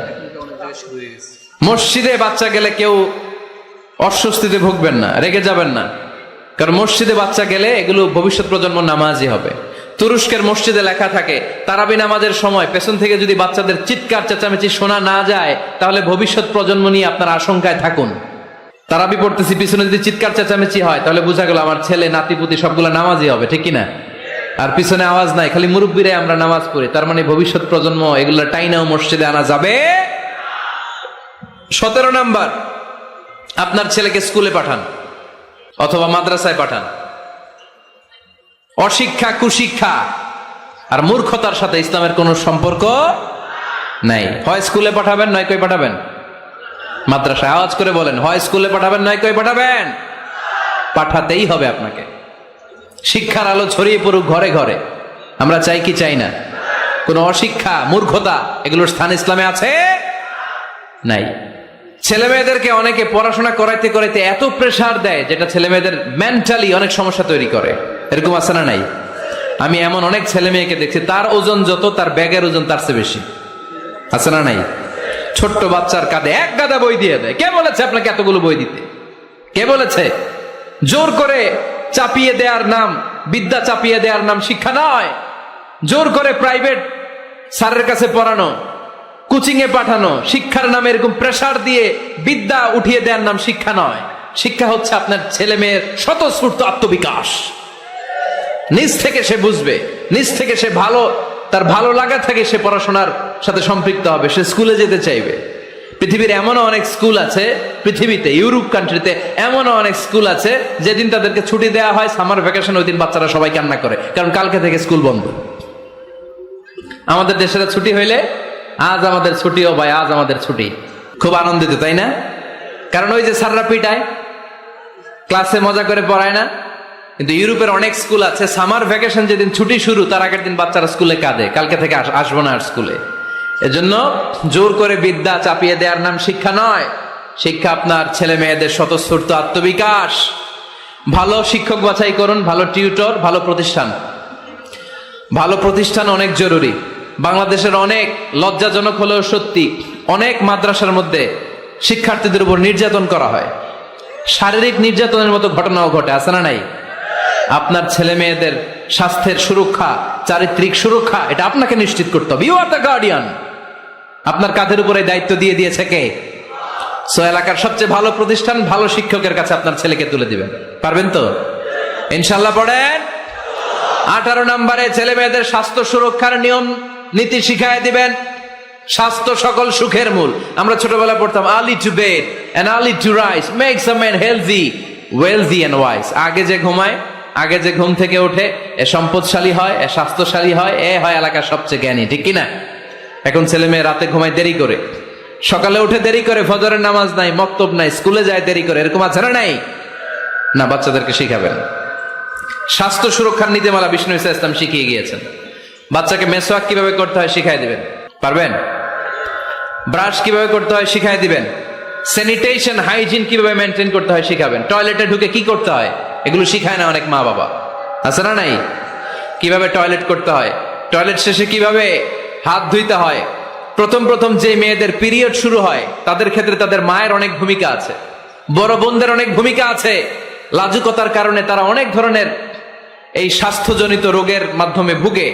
মসজিদে বাচ্চা গেলে কেউ অস্বস্তিতে ভুগবেন না, রেগে যাবেন না, কারণ মসজিদে বাচ্চা গেলে এগুলো ভবিষ্যৎ প্রজন্ম নামাজি হবে। তুরস্কের মসজিদে লেখা থাকে তারাবি নামাজের সময় পেছন থেকে যদি বাচ্চাদের চিৎকার চেঁচামেচি শোনা না যায় তাহলে ভবিষ্যৎ প্রজন্ম নিয়ে আপনার আশঙ্কায় থাকুন। তারাবি পড়তেছি, পিছনে যদি চিৎকার চেঁচামেচি হয় তাহলে বোঝা গেল আমার ছেলে নাতিপুতি সবগুলো নামাজি হবে, ঠিক কিনা? আর পিছনে আওয়াজ নাই, খালি মুরব্বীরাই আমরা নামাজ পড়ি, তার মানে ভবিষ্যৎ প্রজন্ম এগুলো টাইনাও মসজিদে আনা যাবে। 17 নাম্বার, আপনার ছেলেকে স্কুলে পাঠান অথবা মাদ্রাসায় পাঠান। অশিক্ষা, কুশিক্ষা আর মূর্খতার সাথে ইসলামের কোনো সম্পর্ক নাই। হয় স্কুলে পাঠাবেন, নয় কই পাঠাবেন মাদ্রাসায়। আওয়াজ করে বলেন, হয় স্কুলে পাঠাবেন, নয় কই পাঠাবেন। পাঠাতেই হবে আপনাকে। শিক্ষার আলো ছড়িয়ে পড়ুক ঘরে ঘরে, আমরা চাই কি চাই না? কোন অশিক্ষা, মূর্খতা এগুলোর স্থান ইসলামে আছে? নাই। ছেলে মেয়েদেরকে অনেকে পড়াশোনা করাইতে করাইতে এত প্রেসার দেয় যেটা ছেলে মেয়েদের মেন্টালি অনেক সমস্যা তৈরি করে। এরকম আছে না নাই? আমি এমন অনেক ছেলে মেয়েকে দেখছি, তার ওজন যত তার ব্যাগের ওজন তার চেয়ে বেশি। আছে না নাই? ছোট্ট বাচ্চার কাঁধে এক গাদা বই দিয়ে দেয়। কে বলেছে আপনাকে এতগুলো বই দিতে? কে বলেছে? জোর করে চাপিয়ে দেওয়ার নাম বিদ্যা, চাপিয়ে দেওয়ার নাম শিক্ষা নয়। জোর করে প্রাইভেট স্যারের কাছে পড়ানো, কোচিং এ পাঠানো, শিক্ষার নামে এরকম প্রেসার দিয়ে বিদ্যা উঠিয়ে দেওয়ার নাম শিক্ষা নয়। শিক্ষা হচ্ছে আপনার ছেলে মেয়ের স্বতঃস্ফূর্ত আত্মবিকাশ। নিজ থেকে সে বুঝবে, নিজ থেকে সে তার ভালো লাগা থেকে সে পড়াশোনার সাথে সম্পৃক্ত হবে, সে স্কুলে যেতে চাইবে। পৃথিবীর এমনও অনেক স্কুল আছে, পৃথিবীতে ইউরোপ কান্ট্রিতে এমনও অনেক স্কুল আছে যেদিন তাদেরকে ছুটি দেওয়া হয় সামার ভ্যাকেশন, ওই দিন বাচ্চারা সবাই কান্না করে, কারণ কালকে থেকে স্কুল বন্ধ। আমাদের দেশের ছুটি হইলে আজ আমাদের ছুটি, ও ভাই আজ আমাদের ছুটি, খুব আনন্দিত, তাই না? কারণ ওই যে স্যাররা পিটায়, ক্লাসে মজা করে পড়ায় না। কিন্তু ইউরোপের অনেক স্কুল আছে সামার ভ্যাকেশন যেদিন ছুটি শুরু তার আগের দিন বাচ্চারা স্কুলে কাঁদে, কালকে থেকে আসবো না আর স্কুলে। এজন্য জোর করে বিদ্যা চাপিয়ে দেওয়ার নাম শিক্ষা নয়। শিক্ষা আপনার ছেলে মেয়েদের স্বতঃস্ফূর্ত আত্মবিকাশ। ভালো শিক্ষক বাছাই করুন, ভালো টিউটর, ভালো প্রতিষ্ঠান। ভালো প্রতিষ্ঠান অনেক জরুরি। বাংলাদেশের অনেক লজ্জাজনক হলেও সত্যি, অনেক মাদ্রাসার মধ্যে শিক্ষার্থীদের উপর নির্যাতন করা হয়। শারীরিক নির্যাতনের মতো ঘটনাও ঘটে, আছে না নাই? আপনার ছেলে মেয়েদের স্বাস্থ্যের সুরক্ষা, চারিত্রিক সুরক্ষা, এটা আপনাকে নিশ্চিত করতে হবে। You are the guardian. আপনার কাঁধের উপরে দায়িত্ব দিয়ে দিয়েছে কে? সো এলাকার সবচেয়ে ভালো প্রতিষ্ঠান, ভালো শিক্ষকের কাছে আপনার ছেলেকে তুলে দিবেন। পারবেন তো? ইনশাল্লাহ। পড়েন। 18 নম্বরে ছেলে মেয়েদের স্বাস্থ্য সুরক্ষার নিয়ম নীতি শিখায় দিবেন। স্বাস্থ্য সকল সুখের মূল। আমরা ছোটবেলায় পড়তাম early to bed and early to rise makes a man healthy, wealthy and wise. আগে যে ঘুমায়, আগে যে ঘুম থেকে ওঠে, এ সম্পদশালী হয়, এ স্বাস্থ্যশালী হয়, এ হয় এলাকার সবচেয়ে জ্ঞানী, ঠিক কিনা? এখন ছেলে মেয়ে রাতে ঘুমায় দেরি করে, সকালে উঠে দেরি করে, ফজরের নামাজ নাই, মক্তব নাই, স্কুলে যায় দেরি করে। এরকম আছে না নাই? না, বাচ্চাদেরকে শিখাবেন। স্বাস্থ্য সুরক্ষার নীতিমালা বিষ্ণু ইসলাম শিখিয়ে গিয়েছেন। বাচ্চাকে মেসওয়াক কিভাবে করতে হয় শিখাই দিবেন। পারবেন? ব্রাশ কিভাবে করতে হয় শিখাই দিবেন। স্যানিটেশন, হাইজিন কিভাবে মেনটেন করতে হয় শিখাবেন। টয়লেটে ঢুকে কি করতে হয় এগুলো শিখায় না অনেক মা বাবা, আছে না নাই? কিভাবে টয়লেট করতে হয়, টয়লেট শেষে কিভাবে হাত ধুইতে হয়। প্রথম যে মেয়েদের পিরিয়ড শুরু হয় তাদের ক্ষেত্রে তাদের মায়ের অনেক ভূমিকা আছে, বড় বোনদের অনেক ভূমিকা আছে। লাজুকতার কারণে তারা অনেক ধরনের এই স্বাস্থ্যজনিত রোগের মাধ্যমে ভুগে।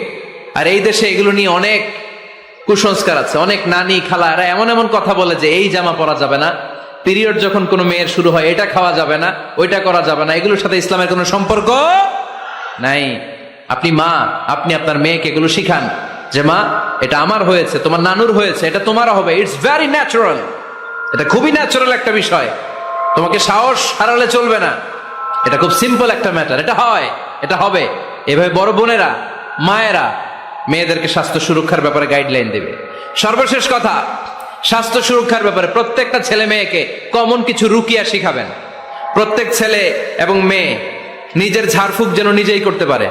আর এই দেশে এগুলো নিয়ে অনেক কুসংস্কার আছে। অনেক নানি খালা এরা এমন এমন কথা বলে যে এই জামা পরা যাবে না, পিরিয়ড যখন কোনো মেয়ের শুরু হয় এটা খাওয়া যাবে না, ওইটা করা যাবে না। এগুলোর সাথে ইসলামের কোনো সম্পর্ক নাই। আপনি মা, আপনি আপনার মেয়েকে এগুলো শিখান যে মা এটা আমার হয়েছে, তোমার নানুর হয়েছে, এটা তোমারও হবে। ইটস ভেরি ন্যাচারাল, এটা খুবই ন্যাচারাল একটা বিষয়, তোমাকে সাহস হারালে চলবে না। এটা খুব সিম্পল একটা ম্যাটার, এটা হয়, এটা হবে। এভাবে বড় বোনেরা, মায়েরা মেয়েদেরকে স্বাস্থ্য সুরক্ষার ব্যাপারে গাইডলাইন দেবে। সর্বশেষ কথা, স্বাস্থ্য সুরক্ষার ব্যাপারে প্রত্যেকটা ছেলে মেয়েকে কমন কিছু রুকিয়া শিখাবেন। প্রত্যেক ছেলে এবং মেয়ে নিজের ঝাড়ফুঁক যেন নিজেই করতে পারে।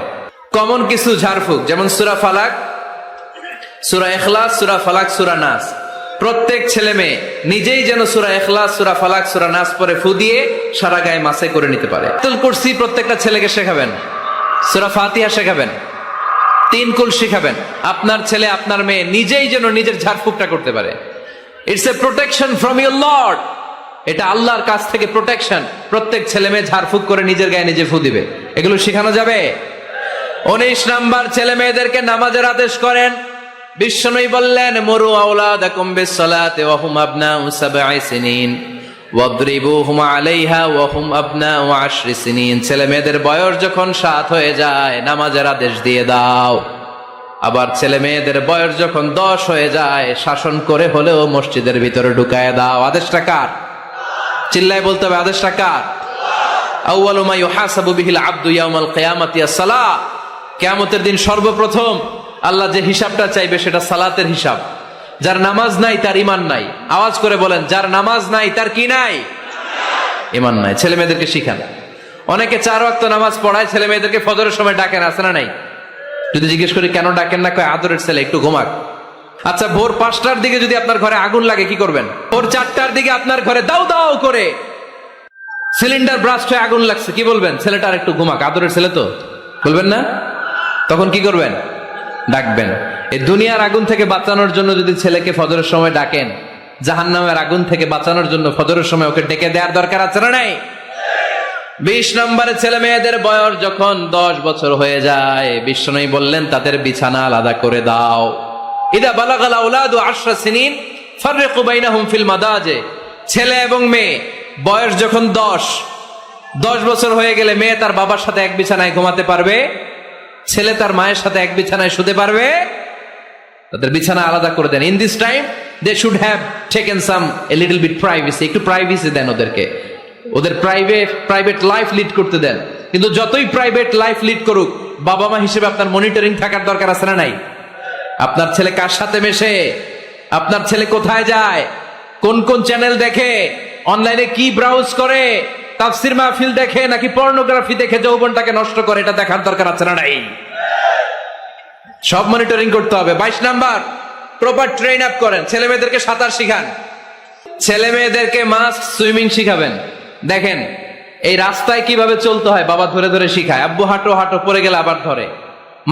কমন কিছু ঝাড়ফুঁক, যেমন সূরা ফালাক, সূরা ইখলাস, সূরা ফালাক, সূরা নাস। প্রত্যেক ছেলে মেয়ে নিজেই যেন সূরা ইখলাস, সূরা ফালাক, সূরা নাস পরে ফু দিয়ে সারা গায়ে মাসে করে নিতে পারে। আয়াতুল কুরসি প্রত্যেকটা ছেলেকে শেখাবেন, সূরা ফাতিহা শেখাবেন, 3 কুল শিখাবেন। আপনার ছেলে আপনার মেয়ে নিজেই যেন নিজের ঝাড়ফুঁকটা করতে পারে। It's a protection from your Lord, এটা আল্লাহর কাছ থেকে প্রোটেকশন। প্রত্যেক ছেলে মেয়ে ঝাড়ফুঁক করে নিজের গায়ে নিজে ফু দিবে, এগুলো শেখানো যাবে। 19 নাম্বার, ছেলে মেয়েদেরকে নামাজের আদেশ করেন। বিশ্বনবী বললেন, মুরু আওলাদাকুম বিসসালাতি ওয়া হুম আবনাউ 7 সিনিন ওয়াদরিবুহুম আলাইহা ওয়া হুম আবনাউ 10 সিনিন। ছেলে মেয়েদের বয়স যখন 7 হয়ে যায় নামাজের আদেশ দিয়ে দাও। আবার ছেলে মেয়েদের বয়স যখন 10 হয়ে যায় শাসন করে হলেও মসজিদের ভিতরে ঢুকায় দাও। আদেশটা কার? চিল্লায় বলতে হবে, আদেশটা কার? আউয়ালু মা ইউহাসাবু বিহিল আবদু ইয়াউমাল কিয়ামাতি আস-সালাহ। কিয়ামতের দিন সর্বপ্রথম আল্লাহ যে হিসাবটা চাইবে সেটা সালাতের হিসাব। যার নামাজ নাই তার ঈমান নাই। আওয়াজ করে বলেন, যার নামাজ নাই তার কি নাই? ঈমান নাই। ছেলে মেয়েদেরকে শিখান। অনেকে 4 ওয়াক্ত নামাজ পড়ায়, ছেলে মেয়েদেরকে ফজরের সময় ডাকেন, আছে না নাই? যদি জিজ্ঞেস করি কেন ডাকেন না, কয় আদরের ছেলে, একটু ঘুমাক। আচ্ছা, ভোর 5টার দিকে যদি আপনার ঘরে আগুন লাগে কি করবেন? ভোর 4টার দিকে আপনার ঘরে দাউ দাউ করে সিলিন্ডার ব্রাস্ট হয়ে আগুন লাগছে, কি বলবেন? ছেলেটার একটু ঘুমাক, আদরের ছেলে তো, বলবেন না? তখন কি করবেন? ডাকবেন। এই দুনিয়ার আগুন থেকে বাঁচানোর জন্য যদি ছেলেকে ফজরের সময় ডাকেন, জাহান্নামের আগুন থেকে বাঁচানোর জন্য ফজরের সময় ওকে ডেকে দেওয়ার দরকার আছে না নাই? 20 নম্বরে, ছেলে মেয়েদের বয়স যখন 10 বছর হয়ে যায় বিশ্বনবী বললেন তাদের বিছানা আলাদা করে দাও। ইদা বালাগাল আওলাদু 10 সিনিন ফাররিকু বাইনাহুম ফিল মাদাজি। ছেলে এবং মেয়ে বয়স যখন 10 বছর হয়ে গেলে মেয়ে তার বাবার সাথে এক বিছানায় ঘুমাতে পারবে, ছেলে তার মায়ের সাথে এক বিছানায় শুতে পারবে। তাদের বিছানা আলাদা করে দেন। In this time they should have taken some a little bit privacy. একটু প্রাইভেসি দেন ওদেরকে, ওদের প্রাইভেট লাইফ লিড করতে দেন। কিন্তু যতই প্রাইভেট লাইফ লিড করুক, বাবা মা হিসেবে আপনার মনিটরিং থাকার দরকার আছে না নাই? আপনার ছেলে কার সাথে মেশে, আপনার ছেলে কোথায় যায়, কোন কোন চ্যানেল দেখে, অনলাইনে কি ব্রাউজ করে, তাফসির মাহফিল দেখে নাকি পর্নোগ্রাফি দেখে যৌবনটাকে নষ্ট করে, এটা দেখার দরকার আছে না নাই? সব মনিটরিং করতে হবে। 22 নাম্বার, প্রপার ট্রেন আপ করেন। ছেলে মেয়েদেরকে সাঁতার শিখান, ছেলে মেয়েদেরকে মাস্ট সুইমিং শিখাবেন। দেখেন এই রাস্তায় কিভাবে চলতে হয় বাবা ধরে ধরে শিখায়। আব্বু হাঁটো হাঁটো, পড়ে গেলে আবার ধরে।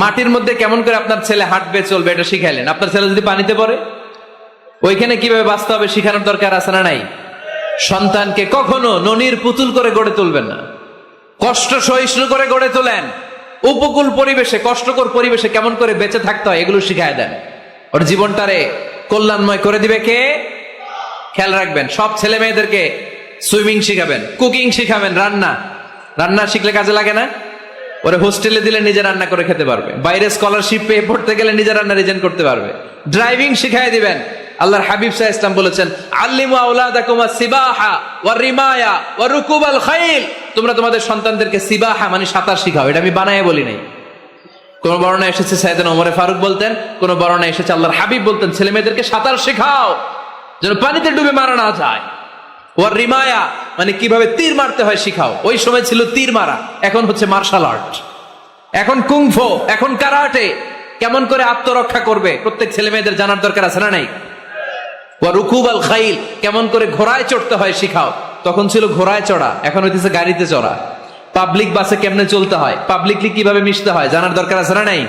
মাটির মধ্যে কেমন করে আপনার ছেলে হাঁটবে চলবে এটা শিখাইলেন। আপনার ছেলে যদি পানিতে পড়ে, ওইখানে কিভাবে বাঁচতে হবে শিখানোর দরকার আছে না নাই? সন্তানকে কখনো ননির পুতুল করে গড়ে তুলবেন না, কষ্ট সহিষ্ণু করে গড়ে তোলেন। উপকূল পরিবেশে, কষ্টকর পরিবেশে কেমন করে বেঁচে থাকতে হয় এগুলো শিখায় দেন। ওর জীবনটারে কল্যাণময় করে দিবে কে? খেয়াল রাখবেন। সব ছেলে মেয়েদেরকে সুইমিং শিখাবেন, কুকিং শিখাবেন, রান্না শিখলে কাজে লাগে না? ওরে হোস্টেলে দিলে নিজে রান্না করে খেতে পারবে, বাইরে স্কলারশিপ পেয়ে পড়তে গেলে নিজে রান্না রিজেন করতে পারবে। ড্রাইভিং শিখাই দিবেন। আল্লাহর হাবিব সাল্লাল্লাহু আলাইহি ওয়াসাল্লাম বলেছেন, আল্লিমু আওলাদাকুম আস-সিবাহা ওয়া রিমায়া ওয়া রুকুবাল খাইল। তোমরা তোমাদের সন্তানদেরকে সিবাহা মানে সাঁতার শিখাও। এটা আমি বানায়ে বলি নাই। কোন বর্ণনা এসেছে সাইয়েদনা ওমর ফারুক বলতেন, কোন বর্ণনা এসেছে আল্লাহর হাবিব বলতেন, ছেলে মেয়েদেরকে সাঁতার শেখাও যেন পানিতে ডুবে মারা না যায়। ওয়া রিমায়া মানে কিভাবে তীর মারতে হয় শিখাও। ওই সময় ছিল তীর মারা, এখন হচ্ছে মার্শাল আর্ট, এখন কুংফু, এখন কারাটে। কেমন করে আত্মরক্ষা করবে প্রত্যেক ছেলে মেয়েদের জানার দরকার আছে না নাই? ওয়া রুকুবাল খাইল, কেমন করে ঘোড়ায় চড়তে হয় শিখাও। তখন ছিল ঘোড়ায় চড়া, এখন হইতেছে গাড়িতে চড়া। পাবলিক বাসে কেমনে চলতে হয়, পাবলিকলি কিভাবে মিশতে হয় জানার দরকার আছে না নাই?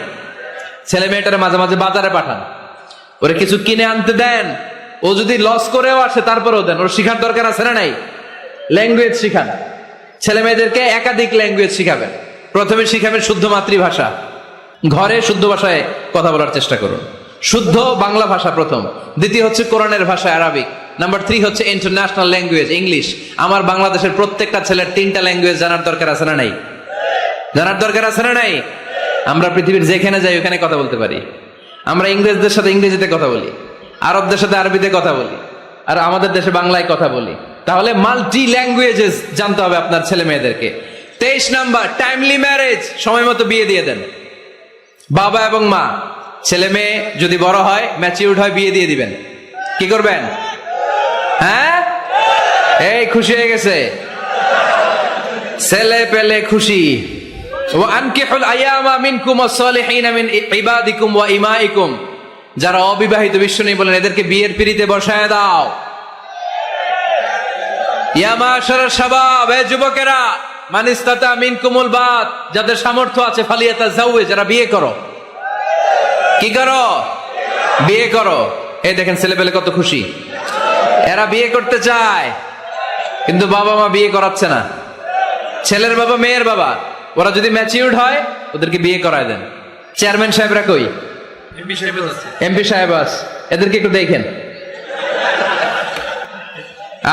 ছেলে মেয়েটারে মাঝে মাঝে বাজারে পাঠান, ওরে কিছু কিনে আনতে দেন। ও যদি লস করেও আসে তারপরেও দেন, ওর শিখার দরকার আছে না নাই? ল্যাঙ্গুয়েজ শিখান। ছেলে মেয়েদেরকে একাধিক ল্যাঙ্গুয়েজ শিখাবেন। প্রথমে শিখাবেন শুদ্ধ মাতৃভাষা, ঘরে শুদ্ধ ভাষায় কথা বলার চেষ্টা করুন। শুদ্ধ বাংলা ভাষা প্রথম, দ্বিতীয় হচ্ছে কোরআনের ভাষা আরবিক, নাম্বার 3 হচ্ছে ইন্টারন্যাশনাল ল্যাঙ্গুয়েজ ইংলিশ। আমার বাংলাদেশের প্রত্যেকটা ছেলের 3টা ল্যাঙ্গুয়েজ জানার দরকার আছে না নাই? জানার দরকার আছে না নাই? আমরা পৃথিবীর যেখানে যাই ওখানে কথা বলতে পারি। আমরা ইংরেজদের সাথে ইংরেজিতে কথা বলি, আরবদের সাথে আরবিতে কথা বলি, আর আমাদের দেশে বাংলায় কথা বলি। তাহলে মাল্টি ল্যাঙ্গুয়েজেস জানতে হবে আপনার ছেলে মেয়েদেরকে। 23 নাম্বার, টাইমলি ম্যারেজ, সময় মতো বিয়ে দিয়ে দেন। বাবা এবং মা, ছেলে মেয়ে যদি বড় হয়, ম্যাচিউরড হয়, বিয়ে দিয়ে দিবেন। কি করবেন? হ্যাঁ, এই খুশি হয়ে গেছে, ছেলে পেলে খুশি। ওয়ানকিহুল আয়ামা মিনকুম ওয়াস-সালিহিনা মিন ইবাদিকুম ওয়া ইমাইকুম, যারা অবিবাহিত বিশ্ব নেই বলেন এদেরকে বিয়ের পিঁড়িতে বসায় দাও। ইয়া মাশারাশ শাবাব, এ যুবকেরা, মান ইসতাতা মিনকুমুল বাত, যাদের সামর্থ্য আছে ফালিয়াতাযাওয়াজ, যারা বিয়ে করো। কি করো? বিয়ে করো। এই দেখেন ছেলে পেলে কত খুশি, এরা বিয়ে করতে চায় কিন্তু বাবা মা বিয়ে করাচ্ছে না। ছেলের বাবা মেয়ের বাবা, ওরা যদি ম্যাচিউরড হয় ওদেরকে বিয়ে করায় দেন। চেয়ারম্যান সাহেবরা কই? এমপি সাহেব আস, এদেরকে একটু দেখেন।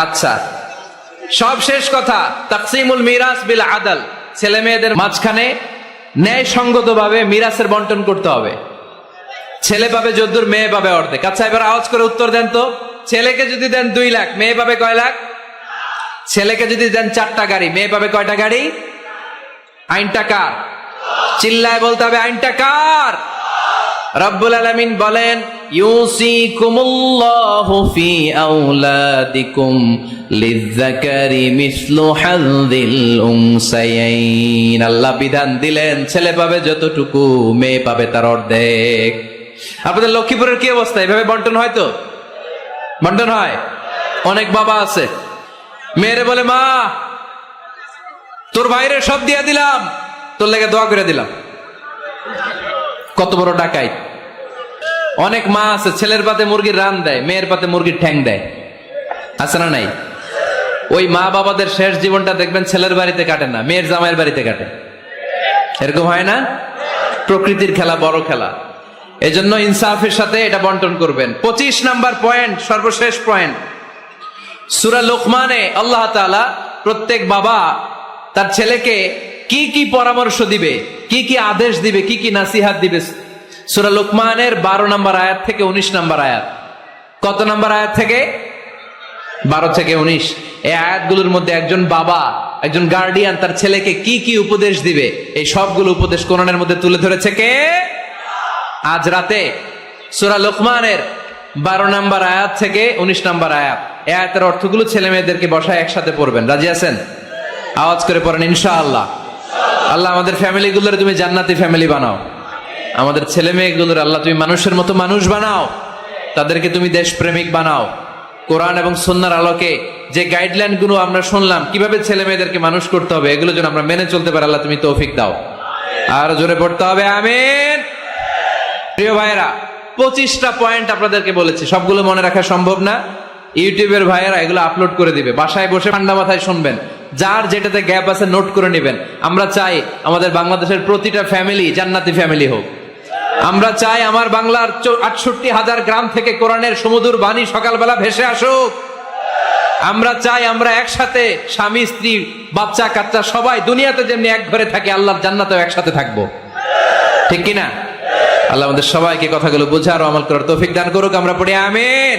আচ্ছা, সব শেষ কথা, তাকসিমুল মিরাস বিল আদল, ছেলে মেয়েদের মাঝখানে ন্যায় সঙ্গত ভাবে মিরাসের বন্টন করতে হবে। ছেলে পাবে যদ্দুর, মেয়ে পাবে অর্ধেক। আচ্ছা, এবার আওয়াজ করে উত্তর দেন তো, ছেলেকে যদি দেন 2 লাখ, মেয়ে পাবে কয় লাখ? ছেলেকে যদি দেন 4টা গাড়ি, মেয়ে পাবে কয়টা গাড়ি? আইনটা কার? চিল্লায় বলতে হবে, আইনটা কার? রব্বুল আলামিন বলেন, ইউসিকুমুল্লাহু ফি আওলাদিকুম লিযযাকারি মিসলু হাযযিল উনসায়াইন। আল্লাহ বিধান দিলেন, ছেলে পাবে যতটুকু, মেয়ে পাবে তার অর্ধেক। আপনাদের লক্ষ্মীপুরের কি অবস্থা? এভাবে বন্টন হয় তো? বন্টন হয়? অনেক বাবা আছে, মেয়েরে বলে, মা তোর ভাইরে সব দিয়ে দিলাম, তোর লেগে দোয়া করে দিলাম। কত বড় ডাকাই! অনেক মা আছে, ছেলের পাতে মুরগির রান দেয়, মেয়ের পাতে মুরগির ঠ্যাং দেয়। আছে না নাই? ওই মা বাবাদের শেষ জীবনটা দেখবেন ছেলের বাড়িতে কাটে না, মেয়ের জামাইয়ের বাড়িতে কাটে। এরকম হয় না? প্রকৃতির খেলা, বড় খেলা। এজন্য ইনসাফের সাথে এটা বন্টন করবেন। 25 নাম্বার পয়েন্ট, সর্বশেষ পয়েন্ট, সূরা লোকমানে আল্লাহ তাআলা প্রত্যেক বাবা তার ছেলেকে কি কি পরামর্শ দিবে, কি কি আদেশ দিবে, কি কি নাসিহাত দিবে, সূরা লোকমানের 12 নম্বর আয়াত থেকে 19 নম্বর আয়াত। কত নম্বর আয়াত থেকে? 12 থেকে 19। এই আয়াতগুলোর মধ্যে একজন বাবা, একজন গার্ডিয়ান তার ছেলেকে কি কি উপদেশ দিবে, এই সবগুলো উপদেশ কোরআনের মধ্যে তুলে ধরেছে কে? আজ রাতে সূরা লোকমানের 12 নম্বর আয়াত থেকে 19 নম্বর আয়াত, এই আয়াতের অর্থগুলো ছেলে মেয়েদেরকে বসায় একসাথে পড়বেন। রাজি আছেন? আওয়াজ করে পড়েন ইনশাআল্লাহ। আল্লাহ আমাদের ফ্যামিলিগুলোর তুমি জান্নাতি ফ্যামিলি বানাও, আমাদের ছেলে মেয়েগুলোর আল্লাহ তুমি মানুষের মতো মানুষ বানাও, তাদেরকে তুমি দেশপ্রেমিক বানাও। কোরআন এবং সুন্নাহর আলোকে যে গাইডলাইন গুলো আমরা শুনলাম কিভাবে ছেলে মেয়েদেরকে মানুষ করতে হবে, এগুলো যেন আমরা মেনে চলতে পারি, আল্লাহ তুমি তৌফিক দাও। আর জোরে পড়তে হবে আমিন। প্রিয় ভাইরা, 25টা পয়েন্ট আপনাদেরকে বলেছি, সবগুলো মনে রাখা সম্ভব না। ইউটিউবের ভাইয়েরা এগুলো আপলোড করে দিবে, বাসায় বসে ঠান্ডা মাথায় শুনবেন, যার যেটাতে গ্যাপ আছে নোট করে নেবেন। আমরা চাই আমাদের বাংলাদেশের প্রতিটা ফ্যামিলি জান্নাতি ফ্যামিলি হোক। আমরা চাই আমার বাংলার 68,000 গ্রাম থেকে কোরআনের সমুদর বাণী সকালবেলা ভেসে আসুক। আমরা চাই আমরা একসাথে স্বামী স্ত্রী বাচ্চা কাচ্চা সবাই দুনিয়াতে যেমনি এক ঘরে থাকে, আল্লাহর জান্নাতেও একসাথে থাকবো। ঠিক কিনা? আল্লাহ আমাদের সবাইকে কথাগুলো বোঝার ও আমল করার তৌফিক দান করুক। আমরা পড়ি আমিন।